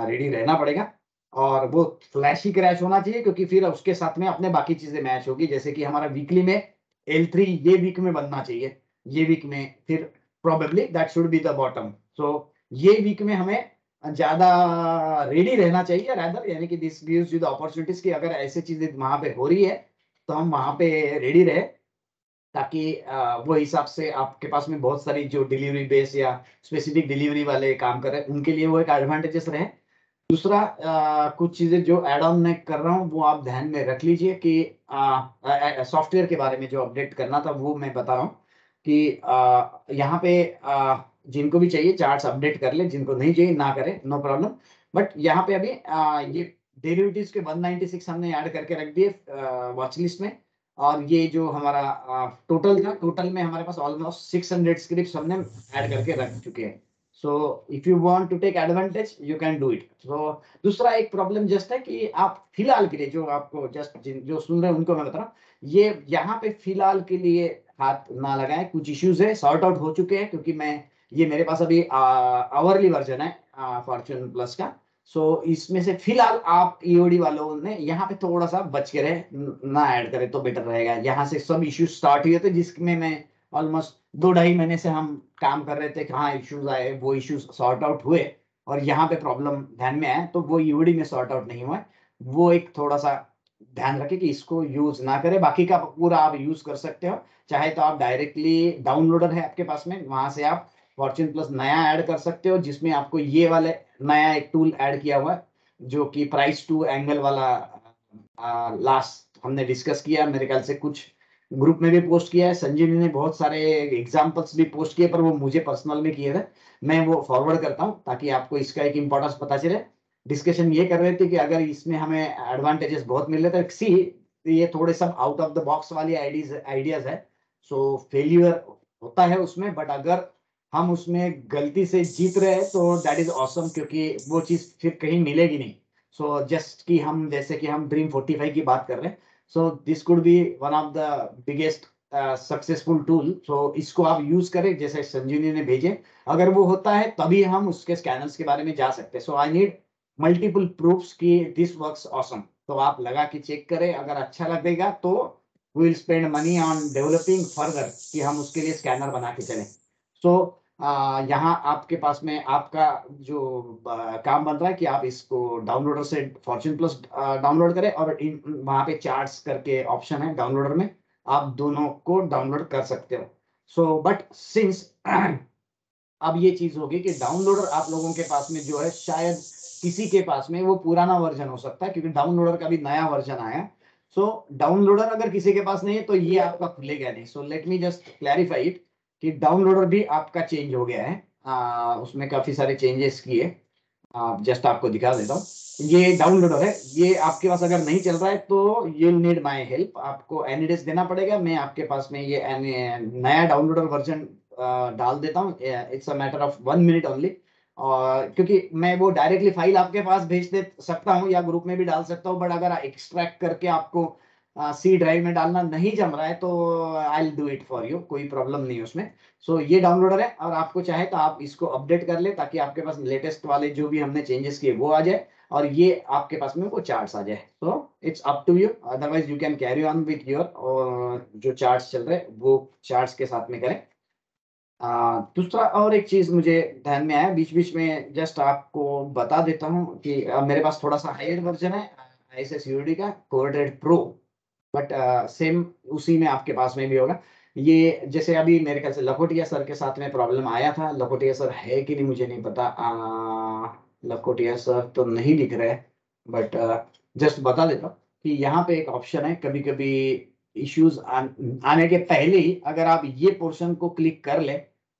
रेडी रहना पड़ेगा। और वो फ्लैशी क्रैश होना चाहिए, क्योंकि फिर उसके साथ में अपने बाकी चीजें मैच होगी। जैसे कि हमारा वीकली में L3 ये वीक में बनना चाहिए, ये वीक में फिर probably that should be the bottom. So ये वीक में हमें ज्यादा रेडी रहना चाहिए रादर, यानी कि this gives you the opportunities कि अगर ऐसी चीजें वहां पे हो रही है तो हम वहां पे रेडी रहे, ताकि वो हिसाब से आपके पास में बहुत सारी जो डिलीवरी बेस या स्पेसिफिक डिलीवरी वाले काम कर रहे हैं उनके लिए वो एक एडवांटेजेस रहे। दूसरा कुछ चीजें जो एड ऑन मैं कर रहा हूँ वो आप ध्यान में रख लीजिए कि सॉफ्टवेयर के बारे में जो अपडेट करना था वो मैं बता रहा हूँ कि यहाँ पे जिनको भी चाहिए चार्ट्स अपडेट कर ले, जिनको नहीं चाहिए ना करें, नो प्रॉब्लम। बट यहाँ पे अभी ये डेरिवेटिव्स के 196 हमने ऐड करके रख दिए वॉच लिस्ट में। और ये जो हमारा टोटल था, टोटल में हमारे पास ऑलमोस्ट 600 स्क्रिप्ट्स हमने ऐड करके रख चुके हैं। So if you want to take advantage you can do it. So दूसरा एक प्रॉब्लम जस्ट है कि आप फिलहाल के लिए जो आपको जस्ट जो सुन रहे हैं उनको मैं बता रहा हूँ, ये यहाँ पे फिलहाल के लिए हाथ ना लगाएं। कुछ इश्यूज है सॉर्ट आउट हो चुके हैं, क्योंकि मैं ये मेरे पास अभी आवरली वर्जन है फॉर्च्यून प्लस का। सो इसमें से फिलहाल आप ईओडी वालों ने यहाँ पे थोड़ा सा बच के रहे, ना ऐड करें तो बेटर रहेगा। यहाँ से सब इश्यूज स्टार्ट हुए थे जिसमें मैं ऑलमोस्ट 2-2.5 महीने से हम काम कर रहे थे, कहाँ इश्यूज आए, वो इश्यूज सॉर्ट आउट हुए और यहाँ पे प्रॉब्लम ध्यान में आया तो वो ईओडी में सॉर्ट आउट नहीं हुआ। वो एक थोड़ा सा ध्यान रखें कि इसको यूज ना करें, बाकी का पूरा आप यूज कर सकते हो। चाहे तो आप डायरेक्टली डाउनलोडर है आपके पास में, वहां से आप फॉर्च्यून प्लस नया ऐड कर सकते हो, जिसमें आपको ये वाले नया एक टूल ऐड किया हुआ है जो कि प्राइस टू एंगल वाला लास्ट हमने डिस्कस किया, मेरे ख्याल से कुछ ग्रुप में भी पोस्ट किया है, संजीवनी ने बहुत सारे एग्जांपल्स भी पोस्ट किए, पर वो मुझे पर्सनल में किए थे। मैं वो फॉरवर्ड करता हूँ ताकि आपको इसका एक इंपॉर्टेंस पता चले। डिस्कशन ये कर रहे थे कि अगर इसमें हमें एडवांटेजेस बहुत मिल रहे थे, सी ये थोड़े सब आउट ऑफ द बॉक्स वाली आइडियाज है। सो फेल्यूर होता है उसमें, बट अगर हम उसमें गलती से जीत रहे हैं तो दैट इज ऑसम, क्योंकि वो चीज फिर कहीं मिलेगी नहीं। सो जस्ट कि हम जैसे कि हम ड्रीम 45 की बात कर रहे हैं, so this could be one of the biggest successful tool. So इसको आप यूज करें जैसे संजीवनी ने भेजे, अगर वो होता है तभी हम उसके स्कैनर्स के बारे में जा सकते हैं। सो आई नीड मल्टीपल प्रूफ्स कि दिस वर्क्स ऑसम। तो आप लगा के चेक करें, अगर अच्छा लगेगा तो we will spend money on developing further कि हम उसके लिए स्कैनर बना के चलें। सो यहाँ आपके पास में आपका जो काम बन रहा है कि आप इसको डाउनलोडर से फॉर्च्यून प्लस डाउनलोड करें, और वहाँ पे चार्ट्स करके ऑप्शन है डाउनलोडर में, आप दोनों को डाउनलोड कर सकते हो। सो बट सिंस अब ये चीज होगी कि डाउनलोडर आप लोगों के पास में जो है, शायद किसी के पास में वो पुराना वर्जन हो सकता है, क्योंकि डाउनलोडर का भी नया वर्जन आया। सो डाउनलोडर अगर किसी के पास नहीं है तो ये आपका खुलेगा नहीं। So let me just clarify it कि डाउनलोडर भी आपका चेंज हो गया है, उसमें काफी सारे चेंजेस किए। जस्ट आपको दिखा देता हूँ, ये डाउनलोडर है, ये आपके पास अगर नहीं चल रहा है तो यू नीड माय हेल्प, आपको एनीडेस देना पड़ेगा। मैं आपके पास में ये नया डाउनलोडर वर्जन डाल देता हूँ, it's a matter of 1 minute only. और क्योंकि मैं वो डायरेक्टली फाइल आपके पास भेज दे सकता हूँ या ग्रुप में भी डाल सकता हूँ, बट अगर एक्सट्रैक्ट करके आपको सी ड्राइव में डालना नहीं जम रहा है तो I will do it for you, कोई प्रॉब्लम नहीं है उसमें। सो ये डाउनलोडर है, और आपको चाहे तो आप इसको अपडेट कर ले ताकि आपके पास लेटेस्ट वाले जो भी हमने चेंजेस किए वो आ जाए और ये आपके पास में वो चार्ट्स आ जाए। So it's up to you, otherwise you can carry on with your जो चार्ट्स चल रहे हैं वो चार्ट्स के साथ में करें। दूसरा और एक चीज मुझे ध्यान में आया बीच बीच में, जस्ट आपको बता देता हूँ कि मेरे पास थोड़ा सा हायर वर्जन है ISSUD का कोऑर्डिनेट प्रो, बट सेम उसी में आपके पास में भी होगा। ये जैसे अभी मेरे ख्याल से लखोटिया सर के साथ में प्रॉब्लम आया था, लखोटिया सर है कि नहीं मुझे नहीं पता, लखोटिया सर तो नहीं दिख रहे, बट जस्ट बता देता हूँ कि यहाँ पे एक ऑप्शन है, कभी कभी इश्यूज आने के पहले ही अगर आप ये पोर्शन को क्लिक कर ले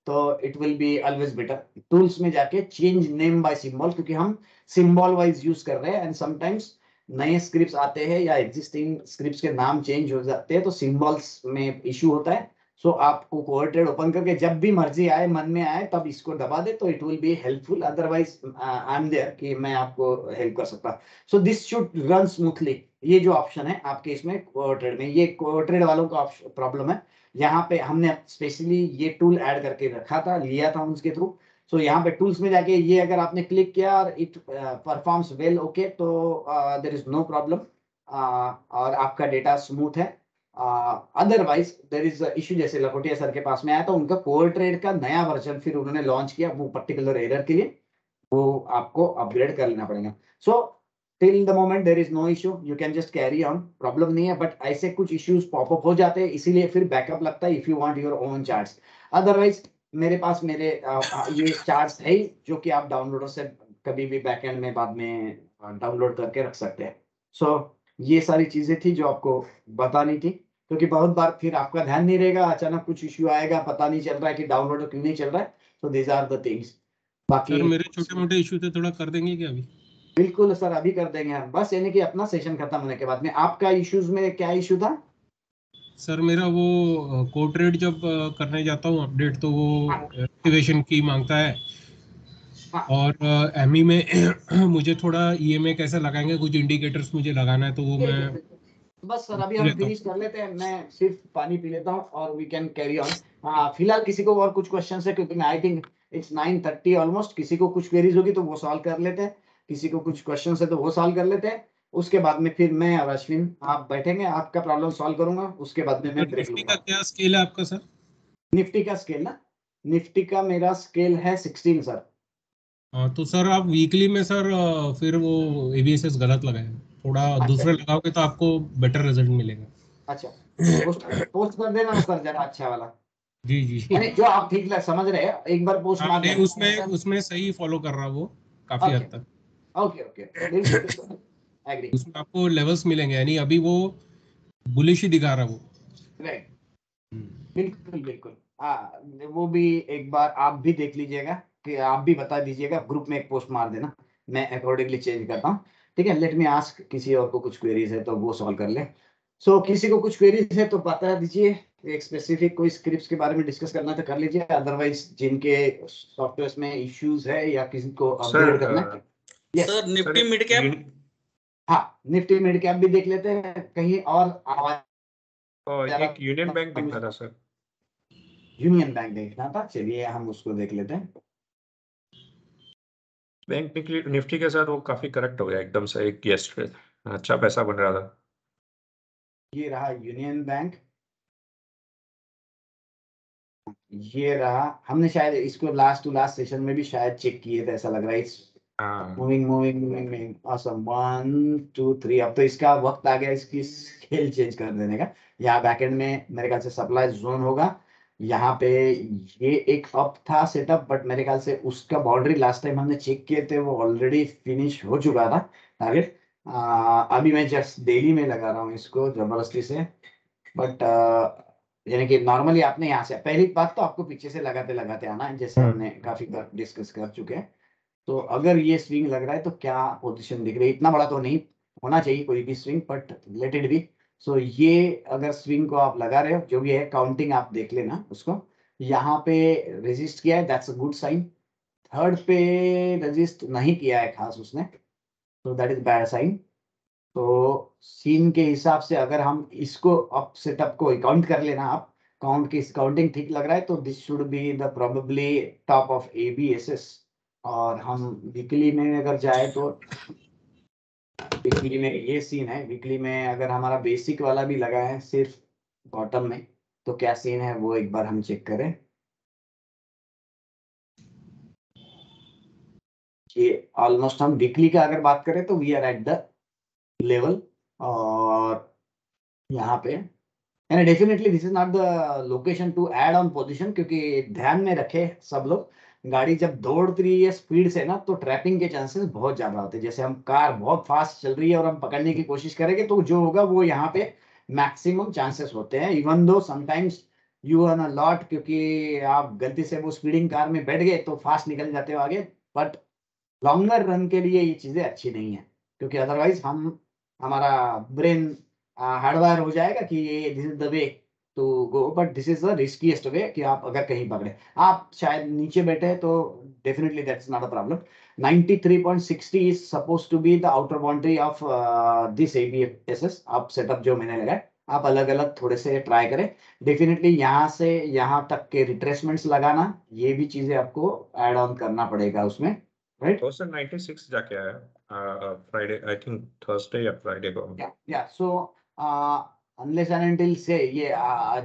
तो it will be always better. Tools में जाके चेंज नेम बाय सिंबल, क्योंकि हम सिंबल वाइज यूज कर रहे हैं एंड समटाइम्स नए स्क्रिप्ट्स आते हैं या एग्जिस्टिंग स्क्रिप्ट्स के नाम चेंज हो जाते हैं तो सिंबल्स में इशू होता है। सो आपको कोऑर्डिनेट ओपन करके जब भी मर्जी आए मन में आए तब इसको दबा दे तो it will be helpful, otherwise I am there कि मैं आपको हेल्प कर सकता। So this should run smoothly. ये जो ऑप्शन है आपके इसमें कोऑर्डिनेट में, ये कोऑर्डिनेट वालों का प्रॉब्लम है। यहाँ पे हमने स्पेशली ये टूल ऐड करके रखा था, लिया था उनके थ्रू। सो यहाँ पे टूल्स में जाके ये अगर आपने क्लिक किया और इट परफॉर्म्स वेल ओके, तो देयर इज नो प्रॉब्लम और आपका डेटा स्मूथ है। अदरवाइज देयर इज इशू, जैसे लखोटिया सर के पास में आया था, उनका कोर ट्रेड का नया वर्जन फिर उन्होंने लॉन्च किया वो पर्टिकुलर एरर के लिए, वो आपको अपग्रेड कर लेना पड़ेगा। So till the moment there is no issue, you can just carry on, problem नहीं है। बट ऐसे कुछ इश्यूज पॉपअप हो जाते हैं, इसीलिए फिर बैकअप लगता है if you want your own charts. Otherwise मेरे पास मेरे ये चार्ट्स है ही, जो कि आप डाउनलोडर से कभी भी बैकएंड में बाद में डाउनलोड करके रख सकते हैं। सो ये सारी चीजें थी जो आपको बतानी थी, क्योंकि बहुत बार फिर आपका ध्यान नहीं रहेगा, अचानक कुछ इश्यू आएगा, पता नहीं चल रहा है कि डाउनलोडर क्यों नहीं चल रहा है। So these are the things. बाकी सर मेरे छोटे मोटे इशू थे, थोड़ा कर देंगे क्या अभी? बिल्कुल सर, अभी कर देंगे हम, बस यानी कि अपना सेशन खत्म होने के बाद में। आपका इश्यूज में क्या इशू था? सर मेरा वो कोड ट्रेड जब करने जाता हूँ अपडेट, तो वो एक्टिवेशन की मांगता है। और एमई में मुझे थोड़ा ईएमए कैसे लगाएंगे, कुछ इंडिकेटर्स मुझे लगाना है, तो वो मैं बस सर अभी हम फिनिश कर लेते हैं, मैं सिर्फ पानी पी लेता हूँ और वी कैन कैरी ऑन। फिलहाल किसी को और कुछ क्वेश्चन है, क्योंकि मैं आई थिंक इट्स 9:30 ऑलमोस्ट, किसी को कुछ क्वेरीज होगी तो वो सॉल्व कर लेते हैं, किसी को कुछ क्वेश्चन है तो वो सॉल्व कर लेते हैं। उसके बाद में फिर मैं और अश्विन आप बैठेंगे, आपका प्रॉब्लम सॉल्व करूंगा, उसके बाद में मैं ब्रेक निफ्टी लूंगा। का क्या स्केल है आपका सर? निफ्टी का स्केल ना, निफ्टी का मेरा स्केल है 16 सर। हाँ तो सर आप वीकली में सर फिर वो एबीएसएस गलत लगाए, थोड़ा दूसरा लगाओगे तो आपको बेटर रिजल्ट मिलेगा। अच्छा, पोस्ट कर देना ना सर जरा अच्छा वाला, जी जी। यानी जो आप ठीक समझ रहे हैं, एक बार पोस्ट हाँ मार नहीं, देना। उसमें सही फॉलो कर रहा वो काफी हद तक। ओके ओके, बिल्कुल एग्री। उसमें आपको लेवल्स मिलेंगे, यानी अभी वो बुलिश ही दिखा रहा वो। राइट, बिल्कुल बिल्कुल। वो भी एक बार आप भी देख लीजिएगा, कि आप भी बता दीजिएगा, ग्रुप में एक पोस्ट मार देना, मैं अकॉर्डिंगली चेंज करता हूँ। ठीक है, लेट मी आस्क, किसी और को कुछ क्वेरीज है तो वो सॉल्व कर ले। सो किसी को कुछ क्वेरीज है तो बता दीजिए, एक स्पेसिफिक कोई स्क्रिप्ट्स के बारे में डिस्कस करना तो कर लीजिए, अदरवाइज जिनके सॉफ्टवेयर में इश्यूज है या किसी को अपग्रेड करना है। Yes, sir Nifty mid cap, हाँ निफ्टी मिड कैप भी देख लेते हैं, कहीं और आवाज। और एक यूनियन बैंक देखना था सर। यूनियन बैंक देखना था, चलिए हम उसको देख लेते हैं। बैंक निफ्टी के साथ वो काफी करेक्ट हो गया एकदम से, एक यस्टरडे अच्छा पैसा बन रहा था। ये रहा यूनियन बैंक, ये रहा, हमने शायद इसको लास्ट टू लास्ट सेशन में भी शायद चेक किए थे, ऐसा लग रहा है। Moving awesome 1 2 3। अब तो इसका वक्त आ गया इसकी स्केल चेंज कर देने का। यहाँ बैकएंड में मेरे ख्याल से सप्लाई जोन होगा, यहाँ पे ये एक अप था सेटअप, बट मेरे ख्याल से उसका बाउंड्री लास्ट टाइम हमने चेक किए थे वो ऑलरेडी फिनिश हो चुका था टारगेट। अभी मैं जस्ट डेली में लगा रहा हूँ इसको जबरदस्ती से, बट यानी कि नॉर्मली आपने यहाँ से पहली बात तो आपको पीछे से लगाते लगाते आना है, जैसे हमने काफी बार डिस्कस कर चुके हैं। तो अगर ये स्विंग लग रहा है तो क्या पोजीशन दिख रही है, इतना बड़ा तो नहीं होना चाहिए कोई भी swing, but let it be. So ये अगर स्विंग को आप लगा रहे हो, जो भी है काउंटिंग आप देख लेना उसको, यहाँ पे रेजिस्ट किया है, that's a good sign. Third पे रेजिस्ट नहीं किया है खास उसने, तो दैट इज बैड साइन। तो सीन के हिसाब से अगर हम इसको अप सेटअप को काउंट कर लेना, आप काउंट की काउंटिंग ठीक लग रहा है तो this should be the probably top of ABSS. और हम वीकली में अगर जाए तो वीकली में ये सीन है, वीकली में अगर हमारा बेसिक वाला भी लगा है सिर्फ बॉटम में, तो क्या सीन है वो एक बार हम चेक करें। ये ऑलमोस्ट हम वीकली का अगर बात करें तो we are at the level, और यहाँ पे and definitely this is not the location to add on position, क्योंकि ध्यान में रखे सब लोग, गाड़ी जब दौड़ रही है स्पीड से ना तो ट्रैपिंग के चांसेस बहुत ज्यादा होते हैं। जैसे हम कार बहुत फास्ट चल रही है और हम पकड़ने की कोशिश करेंगे तो जो होगा वो यहाँ पे मैक्सिमम चांसेस होते हैं, even though sometimes you are a lot, क्योंकि आप गलती से वो स्पीडिंग कार में बैठ गए तो फास्ट निकल जाते हो आगे। बट लॉन्गर रन के लिए ये चीजें अच्छी नहीं है, क्योंकि अदरवाइज हमारा ब्रेन हार्डवायर हो जाएगा कि ये this is the way to go, but this is the riskiest way कि आप अगर कहीं पकड़े, आप शायद नीचे बैठे तो definitely that's not a problem. 93.60 is suppose to be the outer boundary of this ABSS। आप सेटअप जो मैंने लगाया आप अलग अलग थोड़े से ट्राई करें। डेफिनेटली यहाँ से यहाँ तक के रिट्रेसमेंट्स लगाना, ये भी चीजें आपको ऐड ऑन करना पड़ेगा उसमें, राइट? तो सर 96 जाके आया फ्राइडे, आई थिंक थर्सडे या फ्राइडे को। या सो अनलेस एंड अनटिल से ये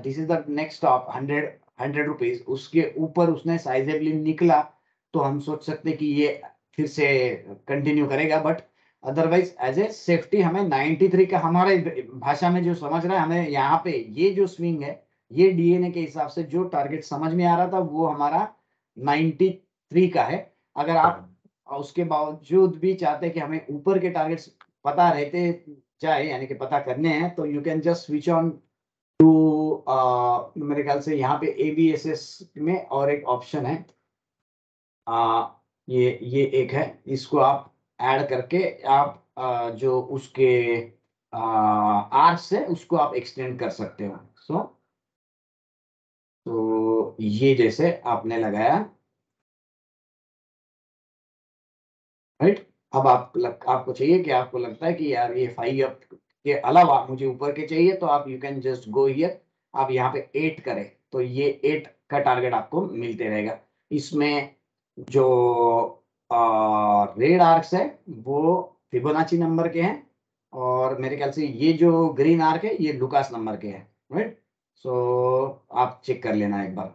this is the next stop 100 rupees, उसके ऊपर उसने साइजेबली निकला तो हम सोच सकते कि ये फिर से कंटिन्यू करेगा। But otherwise as a safety हमें 93 का, हमारे भाषा में जो समझ रहा है, हमें यहाँ पे ये जो स्विंग है ये DNA के हिसाब से जो टारगेट समझ में आ रहा था वो हमारा 93 का है। अगर आप उसके बावजूद भी चाहते कि हमें ऊपर के टारगेट्स पता रहते चाहे, यानी कि पता करने हैं, तो you can just switch on to, मेरे ख्याल से यहाँ पे ABSS में और एक ऑप्शन है, ये एक है, इसको आप ऐड करके आप जो उसके आर्स है उसको आप एक्सटेंड कर सकते हो। तो ये जैसे आपने लगाया, राइट? अब आपको चाहिए कि आपको लगता है कि यार ये 5 अप के अलावा मुझे ऊपर के चाहिए, तो आप you can just go here, आप यहाँ पे 8 करें तो ये 8 का टारगेट आपको मिलते रहेगा। इसमें जो रेड आर्क्स है वो फिबोनाची नंबर के हैं, और मेरे ख्याल से ये जो ग्रीन आर्क है ये लुकास नंबर के हैं, राइट? सो आप चेक कर लेना एक बार।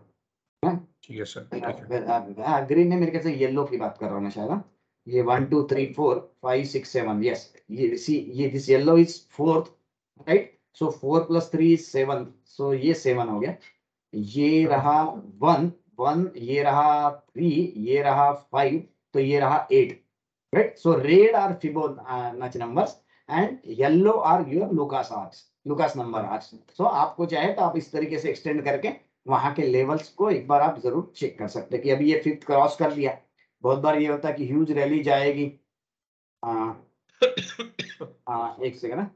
ठीक है सर, ठीक है। ग्रीन है, मेरे ख्याल से येलो की बात कर रहा हूँ मैं शायद। ये 1 2 3 4 5 6 7, यस, ये this yellow is 4th, right? So 4 + 3 is 7, सो ये 7 हो गया। ये रहा 1 1, ये रहा 3, ये रहा 5, तो ये रहा 8, right? So red are Fibonacci numbers and yellow are your Lucas number arcs. So आपको चाहे तो आप इस तरीके से एक्सटेंड करके वहां के लेवल्स को एक बार आप जरूर चेक कर सकते हैं कि अभी ये 5th क्रॉस कर दिया। बहुत बार ये होता है कि ह्यूज रैली जाएगी। एक सेकंड ना,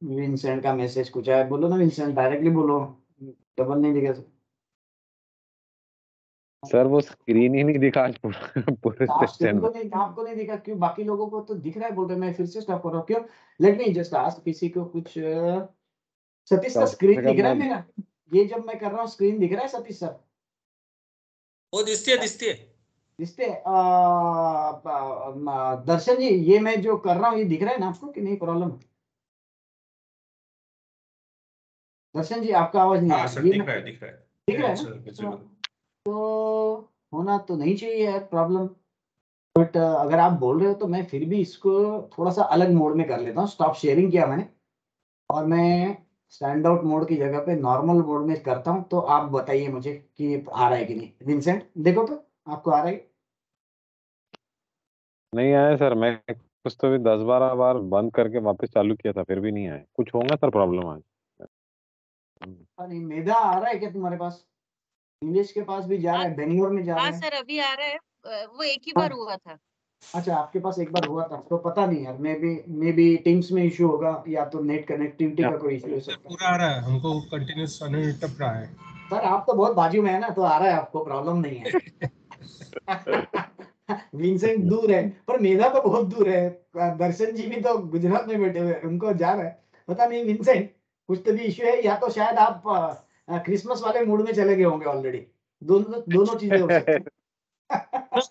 विंसेंट का मैसेज कुछ है, बोलो ना विंसेंट, डायरेक्टली बोलो, डबल नहीं दिखा सर। वो स्क्रीन ही नहीं दिखा आज पूरे सेशन में। आपको नहीं दिखा क्यों? बाकी लोगों को तो दिख रहा है, बोल रहे मैं फिर से स्टॉप कर रहा हूँ क्यों? लेट मी जस्ट आस्क किसी को कुछ। सतीश का स्क्रीन दिख रहा है मेरा? ये जब मैं कर रहा हूँ स्क्रीन दिख रहा है सतीश सर? वो दिखती है दिखते दर्शन जी, ये मैं जो कर रहा हूँ ये दिख रहा है ना आपको कि नहीं? प्रॉब्लम दर्शन जी, आपका आवाज नहीं आ हाँ रहा? सर, ये दिख रहा है दिख रहा है सर, ना? visible। तो होना तो नहीं चाहिए है प्रॉब्लम, बट अगर आप बोल रहे हो तो मैं फिर भी इसको थोड़ा सा अलग मोड में कर लेता हूँ। स्टॉप शेयरिंग किया मैंने और मैं स्टैंड आउट मोड की जगह पे नॉर्मल मोड में करता हूँ। तो आप बताइए मुझे कि आ रहा है कि नहीं। विंसेंट देखो तो आपको आ रहा है? नहीं आया सर, मैं कुछ तो भी 10-12 बार बंद करके वापस चालू किया था फिर भी नहीं आया। कुछ होगा सर प्रॉब्लम आज। अरे मेधा आ रहा है क्या तुम्हारे पास? इंग्लिश के पास भी जा रहा है, बेंगलोर में जा रहा हाँ है? सर, अभी आ रहा है। वो एक ही हाँ। बार हुआ था। अच्छा, आपके पास एक बार हुआ था तो पता नहीं यार, मे बी टीम्स में इशू होगा या तो नेट कनेक्टिविटी का कोई इशू हो सर सकता है। पूरा आ रहा है हमको, कंटिन्यूस टप रहा है। सर आप तो बहुत बाजू में है ना, तो आ रहा है आपको, प्रॉब्लम नहीं है। विंसेंट दूर है पर मेधा तो बहुत दूर है। दर्शन जी भी तो गुजरात में बैठे हुए हैं, उनको जा रहा है। पता नहीं विंसेंट, कुछ तो भी इश्यू है, या तो शायद आप क्रिसमस वाले मूड में चले गए होंगे ऑलरेडी। दोनों चीजें हो सकती है।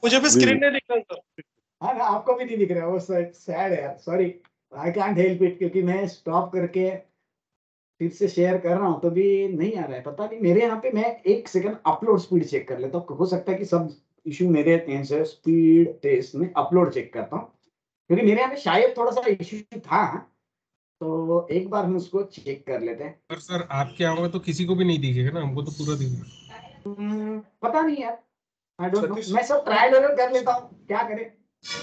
मुझे भी स्क्रीन नहीं दिख रहा सर। हाँ ना, आपको भी नहीं दिख रहा है, वो सैड है यार, sorry, I can't help it, क्योंकि मैं स्टॉप करके फिर से शेयर कर रहा हूँ तो भी नहीं आ रहा है। पता नहीं, मेरे यहाँ पे मैं 1 सेकंड अपलोड स्पीड चेक कर लेता हूँ, हो सकता है कि सब इशू मेरे एंड से स्पीड टेस्ट में अपलोड चेक करता हूँ, क्योंकि मेरे यहाँ पे शायद थोड़ा सा इशू था, तो एक बार हम उसको चेक कर लेते हैं। पर सर आपके यहाँ तो किसी को भी नहीं दिखेगा ना, हमको तो पूरा दिखेगा। पता नहीं यार, आई डोंट नो, सतीश- मैं सब ट्रायल एरर कर लेता हूँ, क्या करें।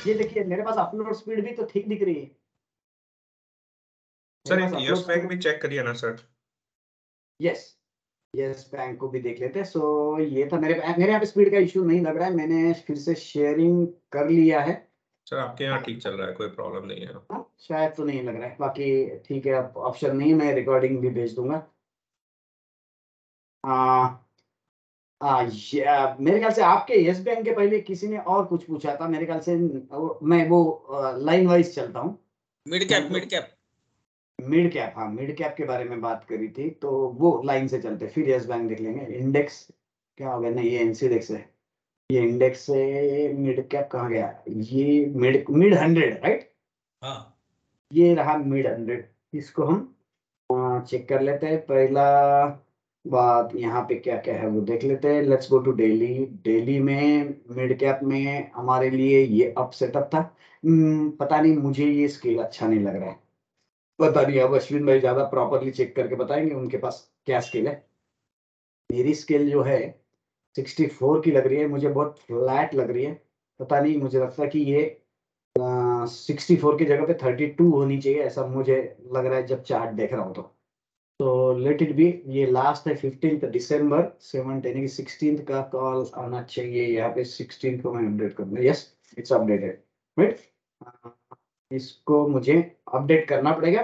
ये देखिए मेरे पास अपलोड स्पीड भी तो ठीक दिख रही है। सर मेरे एक पास यस upload बैंक speed- भी चेक करिए ना सर। यस बैंक को भी देख लेते हैं। सो ये था मेरे यहाँ पे स्पीड का इशू नहीं लग रहा है, मैंने फिर से शेयरिंग कर लिया है। सर आपके यहाँ ठीक चल रहा है, कोई प्रॉब्लम नहीं है। हाँ, शायद तो नहीं लग रहा है, बाकी ठीक है, अब ऑप्शन नहीं, मैं रिकॉर्डिंग भी भेज दूंगा। मेरे ख्याल से आपके यस बैंक के पहले किसी ने और कुछ पूछा था मेरे ख्याल से, मैं वो लाइन वाइज चलता हूँ। मिड कैप मिड कैप, हाँ मिड कैप के बारे में बात करी थी, तो वो लाइन से चलते, फिर यस बैंक देख लेंगे। इंडेक्स क्या हो गया, नहीं ये एनसीडेक्स है, ये इंडेक्स से मिड कैप कहाँ गया, ये मिड 100, राइट। हाँ, ये रहा मिड 100, इसको हम चेक कर लेते हैं। पहला बात यहाँ पे क्या क्या है वो देख लेते हैं। Let's go to daily. Daily में मिड कैप में हमारे लिए ये अप सेटअप था। पता नहीं, मुझे ये स्केल अच्छा नहीं लग रहा है, पता नहीं, अब अश्विन भाई ज्यादा प्रॉपरली चेक करके बताएंगे उनके पास क्या स्केल है। मेरी स्केल जो है 64 की लग रही है, मुझे बहुत फ्लैट लग रही है, पता नहीं, मुझे लगता है कि ये 64 की जगह पे 32 होनी चाहिए, ऐसा मुझे लग रहा है जब चार्ट देख रहा हूँ तो लेट इट बी। ये लास्ट है 15 दिसंबर 7 यानी कि 16 का कॉल आना चाहिए यहाँ पे। 16 को मैं अपडेट करूंगा, यस इट्स अपडेटेड, राइट। इसको मुझे अपडेट करना पड़ेगा,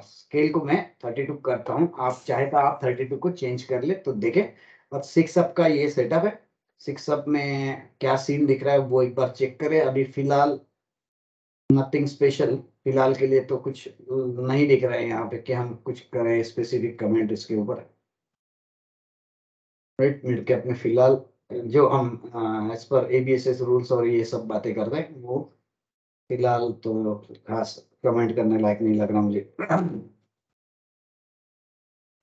स्केल को मैं 32 करता हूँ, आप चाहे तो आप 32 को चेंज कर ले तो देखें। और 6 अप का ये सेटअप है, 6 अप में क्या सीन दिख रहा है वो एक बार चेक करें। अभी फिलहाल नथिंग स्पेशल, फिलहाल के लिए तो कुछ नहीं दिख रहा है यहाँ पे कि हम कुछ करें स्पेसिफिक कमेंट इसके ऊपर, राइट। मिड कैप में फिलहाल जो हम एज पर एबीएसएस रूल्स और ये सब बातें कर रहे हैं, वो फिलहाल तो खास कमेंट करने लायक नहीं लग रहा मुझे।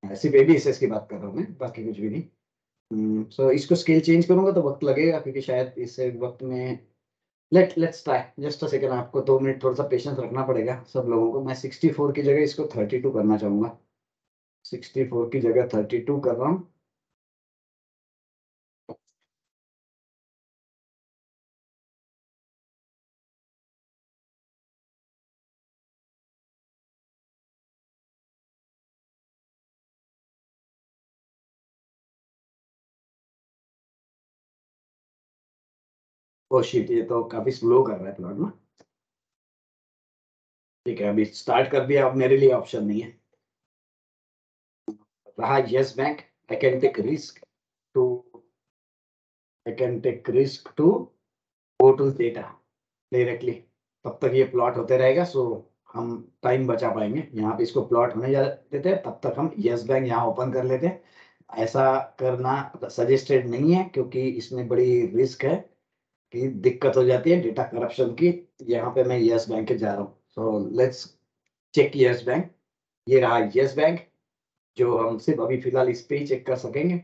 सिर्फ एबीएसएस की बात कर रहा हूँ मैं, बाकी कुछ भी नहीं। सो इसको स्केल चेंज करूंगा तो वक्त लगेगा, क्योंकि शायद इससे वक्त में let's try just a second, आपको 2 मिनट थोड़ा सा पेशेंस रखना पड़ेगा सब लोगों को। मैं 64 की जगह इसको 32 करना चाहूंगा, 64 की जगह 32 कर रहा हूँ। ओ शिट, ये तो काफी स्लो कर रहा है प्लॉट ना। ठीक है, अभी स्टार्ट कर दिया, अब मेरे लिए ऑप्शन नहीं है रहा। Yes Bank, I can take risk to go to data directly, तब तक ये प्लॉट होते रहेगा। सो हम टाइम बचा पाएंगे यहाँ पे, इसको प्लॉट होने जा देते हैं, तब तक हम यस बैंक यहाँ ओपन कर लेते हैं। ऐसा करना सजेस्टेड नहीं है, क्योंकि इसमें बड़ी रिस्क है कि दिक्कत हो जाती है डेटा करप्शन की। यहाँ पे मैं यस बैंक के जा रहा हूँ, so let's check Yes Bank. ये रहा यस बैंक, जो हम सिर्फ अभी फिलहाल इस पे ही चेक कर सकेंगे,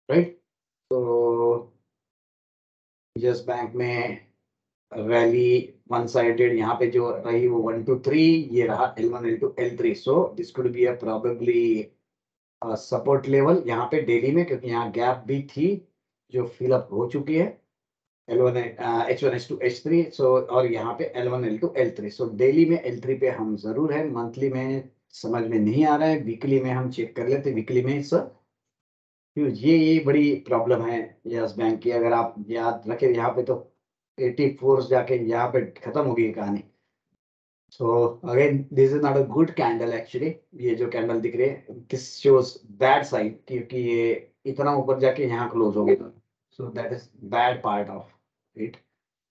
राइट। तो यस बैंक में रैली वन साइडेड यहाँ पे जो रही वो 1 to 3, ये रहा L1 L2 L3। So this could be a probably support level यहाँ पे डेली में, क्योंकि यहाँ गैप भी थी जो फिलअप हो चुकी है, L1 H1 H2 H3। सो और यहाँ पे L1 L2 L3। So daily में L3 पे हम जरूर है, मंथली में समझ में नहीं आ रहा है, वीकली में हम चेक कर लेते, वीकली में सर ये बड़ी प्रॉब्लम है यस बैंक की। अगर आप याद रखें यहाँ पे तो 84 जाके यहाँ पे खत्म हो गई कहानी। So again this is not a good candle actually, ये जो कैंडल दिख रही है दिस शोज बैड साइन, क्योंकि ये इतना ऊपर जाके यहाँ क्लोज हो गया। सो that is bad part of it.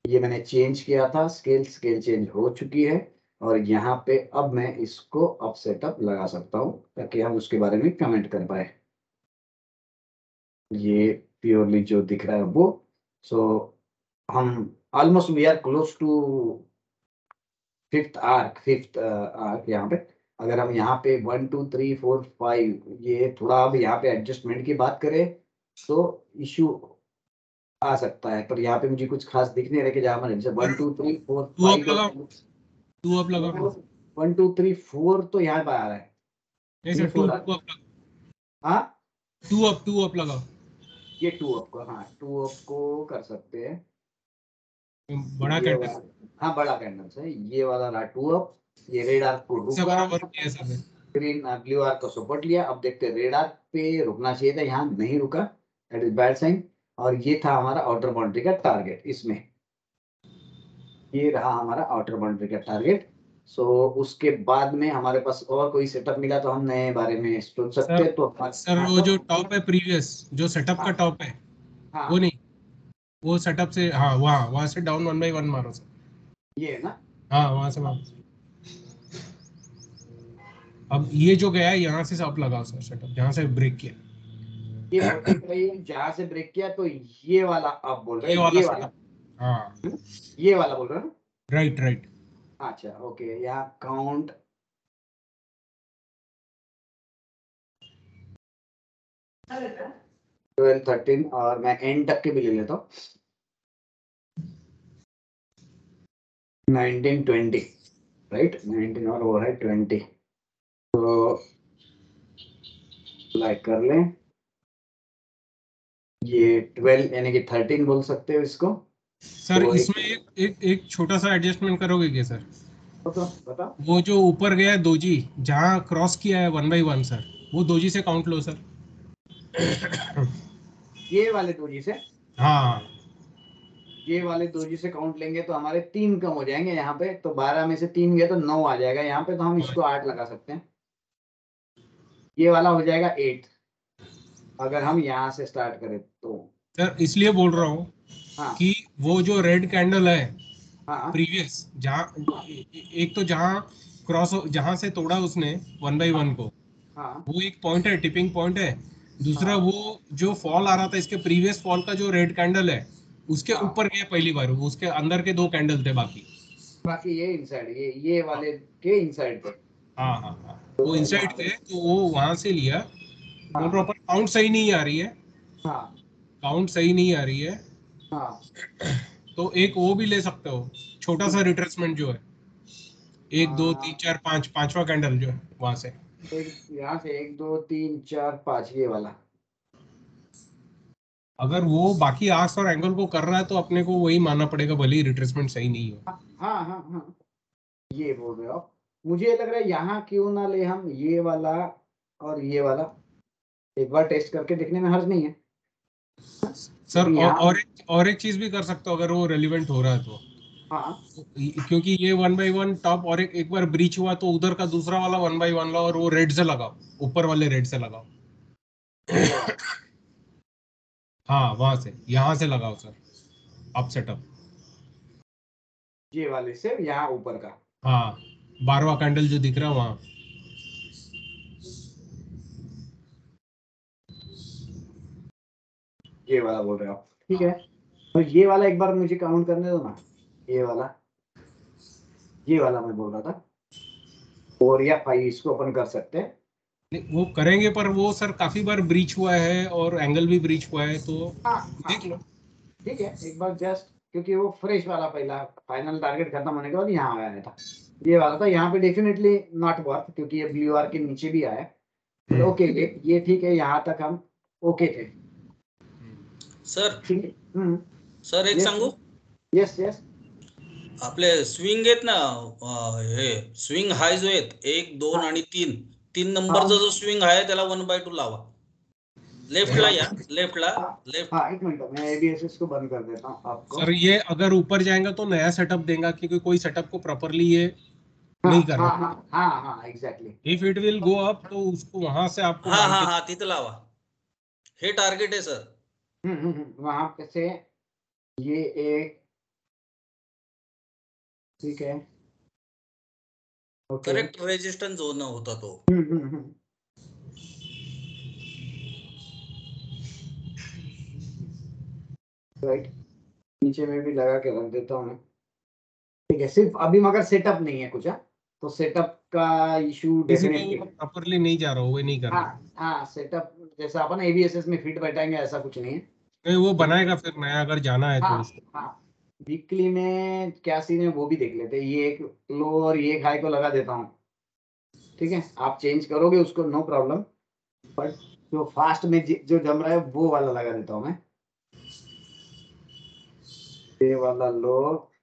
ये मैंने चेंज किया था, स्केल चेंज हो चुकी है, और यहाँ पे अब मैं इसको अप सेटअप लगा सकता हूँ ताकि हम उसके बारे में कमेंट कर पाए। ये प्योरली जो दिख रहा है वो, सो हम almost we are close to fifth arc यहाँ पे। अगर हम यहाँ पे 1 2 3 4 5 ये थोड़ा अब यहाँ पे एडजस्टमेंट की बात करें तो इशू आ सकता है, पर यहाँ पे मुझे कुछ खास दिख नहीं रहा कि जहाँ मैंने 1 2 3 4 टू अप 5 लगाओ, टू अप लगाओ। 1 2 3 4 तो यहाँ पे आ रहा है। नहीं सर, 3 टू 4 अप, हाँ, टू अप लगाओ, ये 2 अप को, हाँ 2 अप को कर सकते हैं। बड़ा ये कैंडल वाला, हाँ बड़ा कैंडल है, ये वाला रहा 2 अप। ये रेड आर्क को से रुका, बराबर किया है सर। ग्रीन ब्लू आर्क को सपोर्ट लिया। अब देखते हैं, रेड आर्क पे रुकना चाहिए था, यहाँ नहीं रुका, दैट इज बैड साइन। और ये था हमारा आउटर बाउंड्री का टारगेट, इसमें ये रहा हमारा आउटर बाउंड्री का टारगेट। सो उसके बाद में हमारे पास और कोई सेटअप मिला तो हम नए बारे में सोच सकते हैं। तो सर हाँ, वो तो जो टॉप है प्रीवियस, जो सेटअप का हाँ, टॉप है, हाँ, वो नहीं, वो सेटअप से, हाँ वहाँ से डाउन 1 by 1 मारो सर। ये है ना। हाँ वहाँ से मारो। अब ये जो गया है यहाँ से आप लगाओ सर सेटअप, जहाँ से ब्रेक किया ये 45 जहाँ से ब्रेक किया, तो ये वाला आप बोल रहे ये हैं, वाला ये वाला, सेटअप। हाँ ये वाला बोल रहे हैं ना। Right right. अच्छा ओके, यहाँ काउंट 12 13 और मैं एंड तक के भी ले लेता हूँ, 19 20 राइट, 19 और वो है 20, तो लाइक कर लें। ये 12 यानी कि 13 बोल सकते हो इसको। सर तो इसमें एक छोटा सा एडजस्टमेंट करोगे क्या सर? बता, वो जो ऊपर गया है दोजी, जहाँ क्रॉस किया है 1 by 1 सर, वो दोजी से काउंट लो सर। ये वाले दोजी से, हाँ ये वाले दोजी से काउंट लेंगे तो हमारे 3 कम हो जाएंगे यहाँ पे, तो 12 में से 3 गए तो 9 आ जाएगा यहाँ पे, तो हम इसको 8 लगा सकते हैं। ये वाला हो जाएगा 8 अगर हम यहाँ से स्टार्ट करें तो। सर इसलिए बोल रहा हूँ हाँ कि वो जो रेड कैंडल है हाँ प्रीवियस, जहाँ एक तो जहाँ क्रॉस, जहाँ से तोड़ा उसने 1 by 1 को, हाँ वो एक पॉइंट है, टिपिंग पॉइंट है। दूसरा हाँ, वो जो फॉल आ रहा था इसके प्रीवियस फॉल का, जो रेड कैंडल है उसके हाँ। ऊपर गया पहली बार, वो उसके अंदर के 2 कैंडल थे बाकी। बाकी ये इनसाइड, ये वाले के इनसाइड थे। हाँ हाँ हाँ, वो इनसाइड थे, तो वो वहां से लिया। बोल रहा हूँ पर काउंट सही नहीं आ रही है, हाँ काउंट सही नहीं आ रही है। हाँ, तो एक वो भी ले सकते हो, छोटा सा रिट्रेसमेंट जो है, 1 2 3 4 5, पांचवा कैंडल जो है वहां से। यहाँ से 1 2 3 4 5, ये वाला। अगर वो बाकी आर्क्स और एंगल को कर रहा है तो अपने को वही मानना पड़ेगा, भले ही रिट्रेसमेंट सही नहीं हो। हाँ हाँ हाँ, ये बोल रहे हो आप। मुझे लग रहा है यहाँ क्यों ना ले हम ये वाला और ये वाला, एक बार टेस्ट करके देखने में हर्ज नहीं है सर यहाँ। और एक चीज भी कर सकते हो अगर वो रेलिवेंट हो रहा है तो। हाँ क्योंकि ये 1 by 1 टॉप, और एक बार ब्रीच हुआ तो उधर का दूसरा वाला 1 by 1 ला और वो रेड से लगाओ, ऊपर वाले रेड से लगाओ। हाँ वहां से, यहाँ से लगाओ सर, अप सेटअप। ये वाले से यहाँ ऊपर का, हाँ 12वां कैंडल जो दिख रहा है वहां। ये वाला बोल रहे हो आप, ठीक है। तो ये वाला एक बार मुझे काउंट करने दो ना, ये वाला मैं बोल रहा था 4 या 5 इसको अपन कर सकते हैं। वो करेंगे, पर वो सर काफी बार ब्रीच हुआ है और एंगल भी ब्रीच हुआ है, तो हाँ देख लो। ठीक है, एक बार जस्ट, क्योंकि वो फ्रेश वाला पहला फाइनल टारगेट खत्म होने के बाद यहाँ आया था, ये वाला था। यहाँ पे डेफिनेटली नॉट वर्थ, क्योंकि ये ब्लू आर के नीचे भी आया। ओके ये ठीक है, यहाँ तक हम ओके थे सर ठीक है। सर एक सांगू, येस येस, आपले स्विंग आहेत ना, हे स्विंग हाय जो आहेत 1 2 आणि 3 नंबरचा जो स्विंग आहे त्याला 1 by 2 लावा, लेफ्टला या, लेफ्ट। हाँ एक मिनट, मैं एबीएसएस को बंद कर देता हूँ आपको। सर ये अगर ऊपर जाएगा तो नया सेटअप देगा, क्योंकि कोई सेटअप को प्रॉपरली ये नहीं कर रहा। हाँ exactly. If it will go up तो उसको वहां से आपको हाँ तिथं लावा, हे टार्गेट आहे सर। वहां पे से ये एक, ठीक है ओके, करेक्ट रेजिस्टन्स जोन होता तो। राइट, नीचे में भी लगा के रख देता हूँ मैं, ठीक है। सिर्फ अभी मगर सेटअप नहीं है कुछ, तो सेटअप का इशू डेफिनेटली प्रॉपरली नहीं जा रहा, वो नहीं कर रहा। हाँ सेटअप जैसा अपन एबीएसएस में फिट बैठाएंगे ऐसा कुछ नहीं है, नहीं, वो बनाएगा फिर नया अगर जाना है तो हाँ उसको। हाँ, वीकली में क्या सीन है वो भी देख लेते हैं। ये एक लो और ये एक हाई को लगा देता हूँ, ठीक है, आप चेंज करोगे उसको नो प्रॉब्लम, बट जो फास्ट में जो जम रहा है वो वाला लगा देता हूँ मैं। ये वाला लो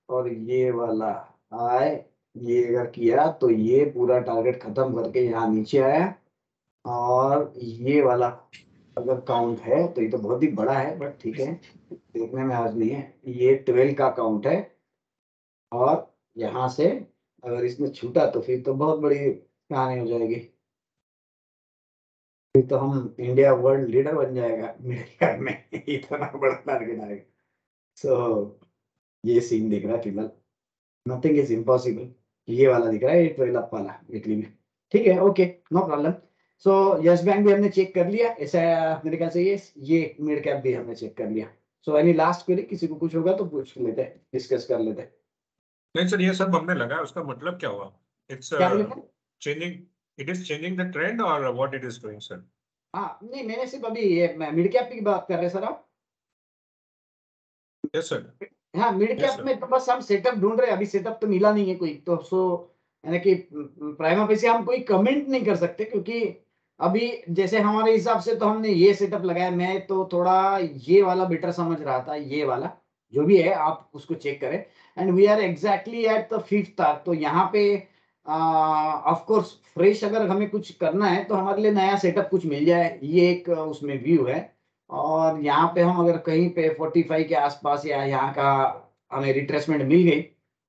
और ये वाला हाई, ये अगर किया तो ये पूरा टारगेट खत्म करके यहाँ नीचे आया। और ये वाला अगर काउंट है तो ये तो बहुत ही बड़ा है, बट ठीक है, देखने में आज नहीं है। ये 12 का काउंट है, और यहाँ से अगर इसमें छूटा तो फिर तो बहुत बड़ी कहानी हो जाएगी। फिर तो हम इंडिया वर्ल्ड लीडर बन जाएगा मिड कैप में इतना बड़ा टारगेट आएगा। सो ये सीन दिख रहा है फिलहाल, नथिंग इज इम्पॉसिबल। ये वाला दिख रहा है, ये 12 अप वाला वीकली में, ठीक है, okay, no problem. So Yes Bank भी हमने चेक कर लिया, ऐसा मेरे ख्याल से ये मिड कैप भी हमने चेक कर लिया। सो एनी लास्ट क्वेरी, किसी को कुछ होगा तो पूछ लेते हैं, डिस्कस कर लेते हैं। नहीं सर, ये सब हमने लगाया, उसका मतलब क्या हुआ? इट्स क्या बोले sir? Changing, it is changing the trend और what it is doing sir? हाँ नहीं, मैंने सिर्फ अभी ये मिड कैप की बात कर रहे हैं सर आप। Yes sir. हाँ, मिड Yes, कैप sir. में तो बस हम सेटअप ढूंढ रहे हैं, अभी सेटअप तो मिला नहीं है कोई, तो सो यानी कि प्राइमा फेसी हम कोई कमेंट नहीं कर सकते, क्योंकि अभी जैसे हमारे हिसाब से तो हमने ये सेटअप लगाया। मैं तो थोड़ा ये वाला बेटर समझ रहा था, ये वाला जो भी है आप उसको चेक करें। And we are exactly at the 5th arc. तो यहाँ पे ऑफ कोर्स फ्रेश अगर हमें कुछ करना है तो हमारे लिए नया सेटअप कुछ मिल जाए, ये एक उसमें व्यू है। और यहाँ पे हम अगर कहीं पे 45 के आसपास या यहाँ का हमें रिट्रेसमेंट मिल गई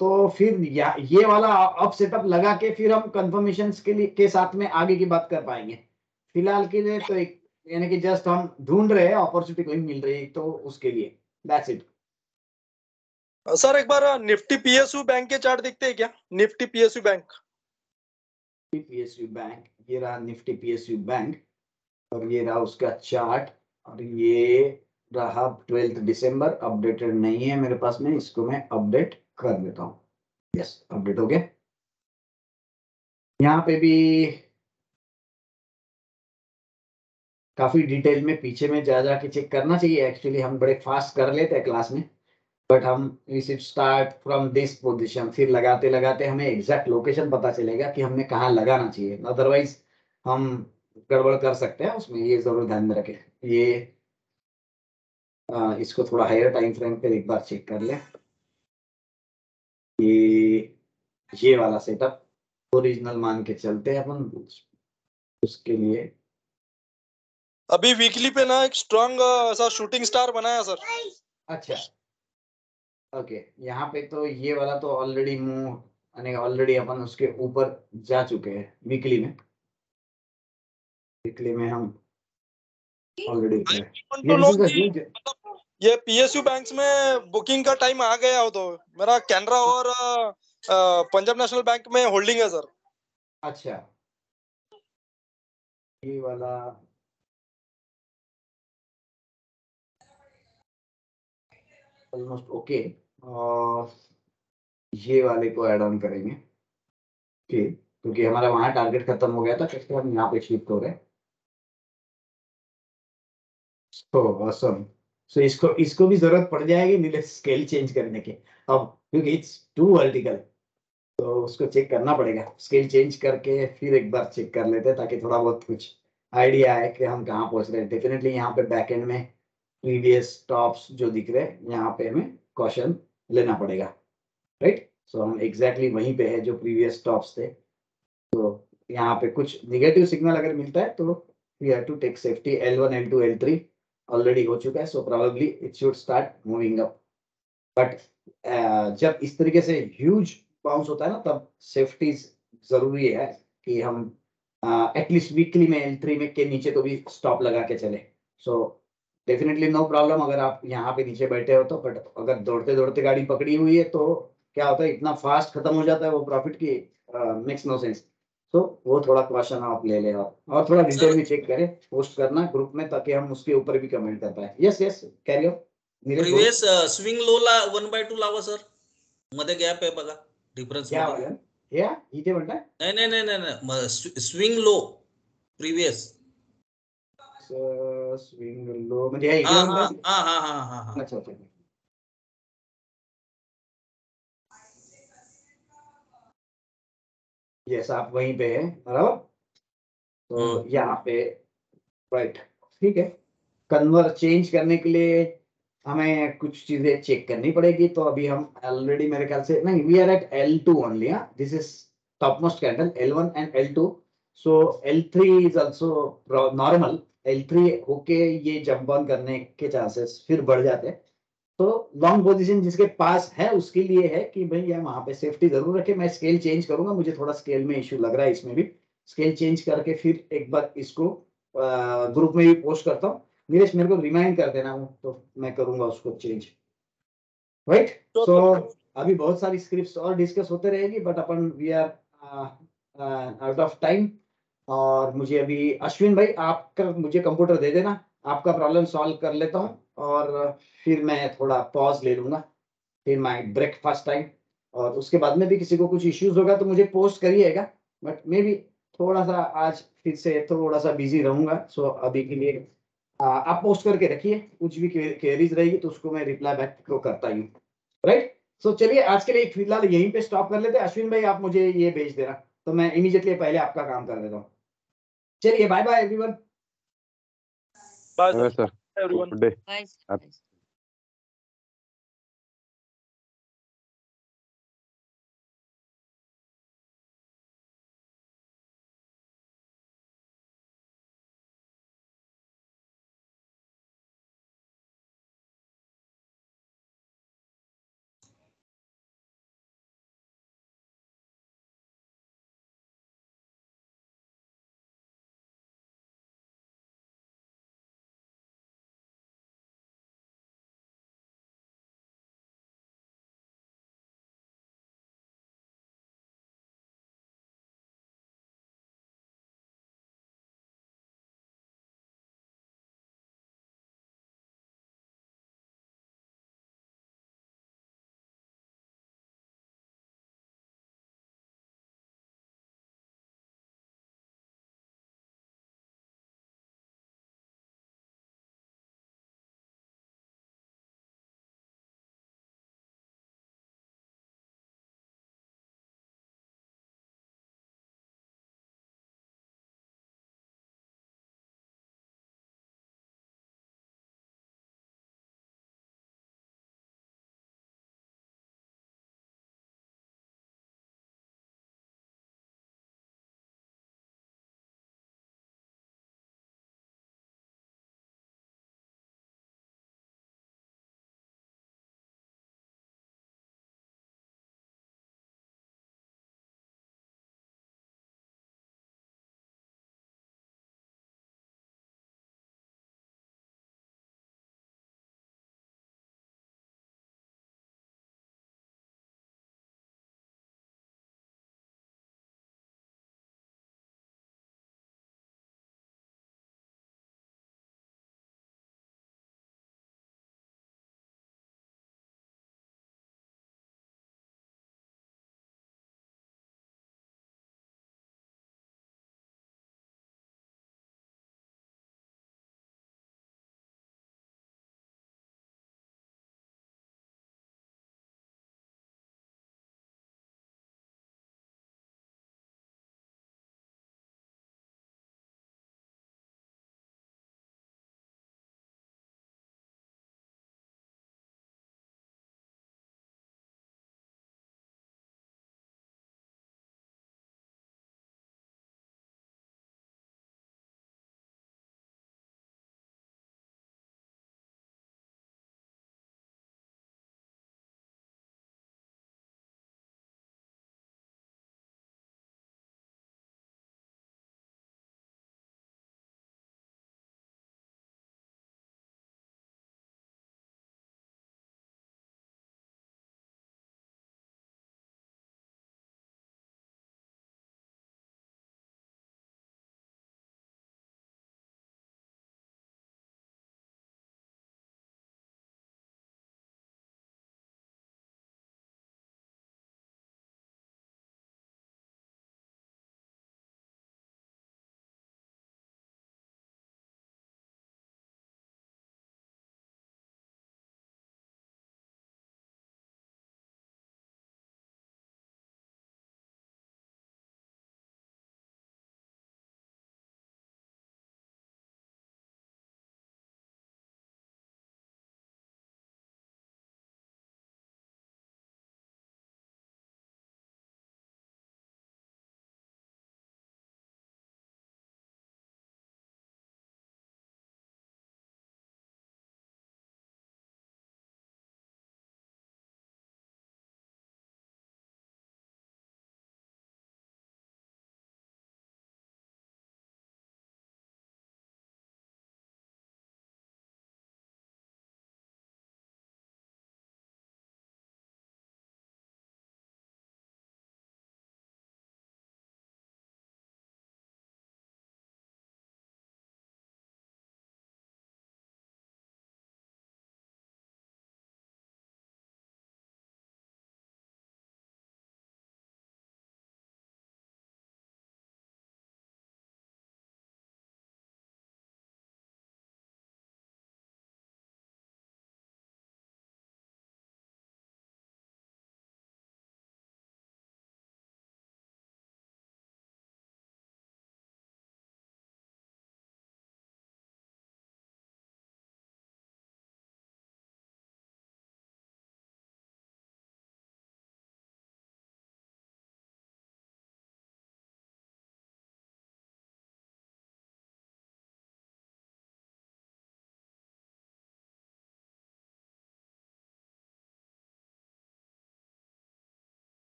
तो फिर ये वाला अप सेटअप लगा के फिर हम कंफर्मेशन के साथ में आगे की बात कर पाएंगे। फिलहाल के लिए तो एक यानी कि जस्ट हम ढूंढ रहे हैं, अपॉर्चुनिटी कोई मिल रही है तो उसके लिए, दैट्स इट। सर एक बार निफ्टी पीएसयू बैंक के चार्ट देखते हैं क्या? Nifty PSU bank. PSU bank, ये रहा निफ्टी पीएसयू बैंक, और ये रहा उसका चार्ट, और ये रहा 12 दिसंबर। अपडेटेड नहीं है मेरे पास में, इसको मैं अपडेट कर देता हूँ। यस, अपडेट हो गया। यहाँ पे भी काफी डिटेल में पीछे में जा जाके चेक करना चाहिए। एक्चुअली हम बड़े फास्ट कर लेते हैं क्लास में, बट हम we should start from this position, फिर लगाते लगाते हमें एग्जैक्ट लोकेशन पता चलेगा कि हमने कहाँ लगाना चाहिए। अदरवाइज हम गड़बड़ कर सकते हैं उसमें, ये जरूर ध्यान में रखें। ये इसको थोड़ा हायर टाइम फ्रेम पे एक बार चेक कर ले। ये वाला सेटअप ओरिजिनल मान के चलते हैं अपन उसके लिए। अभी वीकली पे ना एक स्ट्रॉन्ग ऐसा शूटिंग स्टार बनाया सर। अच्छा, ओके, यहाँ पे तो ये वाला तो ऑलरेडी मूव यानी ऑलरेडी अपन उसके ऊपर जा चुके हैं वीकली में। वीकली में हम ऑलरेडी ऊपर है। ये दिस इज द ह्यूज। ये पीएसयू बैंक्स में बुकिंग का टाइम आ गया हो तो मेरा कैनरा और पंजाब नेशनल बैंक में होल्डिंग है सर। अच्छा, ये वाला ऑलमोस्ट ओके, और ये वाले को ऐड ऑन करेंगे, ठीक, क्योंकि हमारा वहां टारगेट खत्म हो गया था, इसलिए हम यहाँ पे शिफ्ट हो रहे हैं। तो awesome. So इसको भी जरूरत पड़ जाएगी नीले स्केल चेंज करने के अब, क्योंकि इट्स टू वर्टिकल, तो उसको चेक करना पड़ेगा। स्केल चेंज करके फिर एक बार चेक कर लेते हैं, ताकि थोड़ा बहुत कुछ आइडिया है कि हम कहाँ पहुंच रहे हैं। डेफिनेटली यहाँ पे बैक एंड में प्रीवियस टॉप्स जो दिख रहे हैं, यहाँ पे हमें कॉशन लेना पड़ेगा, राइट। सो हम एग्जैक्टली वहीं पे है जो प्रीवियस टॉप्स थे। तो यहाँ पे कुछ निगेटिव सिग्नल अगर मिलता है तो we have to take safety. L1 L2 L3 already हो चुका है, so probably it should start moving up. But जब इस तरीके से ह्यूज बाउंस होता है ना, तब सेफ्टी जरूरी है कि हम एटलीस्ट वीकली में L3 में के नीचे तो भी स्टॉप लगा के चले। सो डेफिनेटली नो प्रॉब्लम अगर आप यहाँ पे नीचे बैठे हो तो, बट अगर दौड़ते दौड़ते गाड़ी पकड़ी हुई है तो क्या होता है, इतना फास्ट खत्म हो जाता है वो प्रॉफिट की, मेक्स नो सेंस। तो वो थोड़ा क्वेश्चन आप ले ले, और थोड़ा डिटेल में चेक करें, पोस्ट करना ग्रुप में, ताकि हम उसके ऊपर भी कमेंट कर पाए। Yes yes, carry on Neeraj. Previous swing low ला 1/2 लावा सर, मध्ये गॅप आहे बघा डिफरन्स क्या मध्ये। वाला या इथे म्हणताय? नाही स्विंग लो प्रिव्हियस स्विंग लो म्हणजे हे इकडे हाँ म्हणताय? हाँ हाँ हाँ हाँ हाँ हाँ अच्छा अच्छा यस आप वहीं पे है बराबर तो यहाँ पे राइट ठीक है कन्वर्ट चेंज करने के लिए हमें कुछ चीजें चेक करनी पड़ेगी तो अभी हम ऑलरेडी मेरे ख्याल से नहीं we are at L2 only this is top most candle L1 and L2 so L3 is also normal L3 होके ये जंप ऑन करने के चांसेस फिर बढ़ जाते हैं तो लॉन्ग पोजीशन जिसके पास है उसके लिए है कि भाई ये वहां पे सेफ्टी जरूर रखे मैं स्केल चेंज करूंगा मुझे थोड़ा स्केल में इश्यू लग रहा है इसमें भी स्केल चेंज करके फिर एक बार इसको ग्रुप में भी पोस्ट करता हूँ नीरज मेरे को रिमाइंड कर देना वो तो मैं करूंगा उसको चेंज राइट सो अभी बहुत सारी स्क्रिप्ट्स और डिस्कस होते रहेगी बट अपन we are out of time और मुझे अभी अश्विन भाई आपका मुझे कंप्यूटर दे देना आपका प्रॉब्लम सॉल्व कर लेता हूँ और फिर मैं थोड़ा पॉज ले लूंगा फिर माय ब्रेकफास्ट टाइम और उसके बाद में भी किसी को कुछ इश्यूज होगा तो मुझे पोस्ट करिएगा बट मे बी थोड़ा सा आज फिर से थोड़ा सा बिजी रहूंगा सो अभी के लिए आप पोस्ट करके रखिए कुछ भी क्वेरीज रहेगी तो उसको मैं रिप्लाई बैक को करता हूँ राइट सो चलिए आज के लिए फिलहाल यहीं पे स्टॉप कर लेते हैं अश्विन भाई आप मुझे ये भेज देना तो मैं इमीडिएटली पहले आपका काम कर देता हूँ चलिए bye bye everyone sir good day Guys, Up. guys.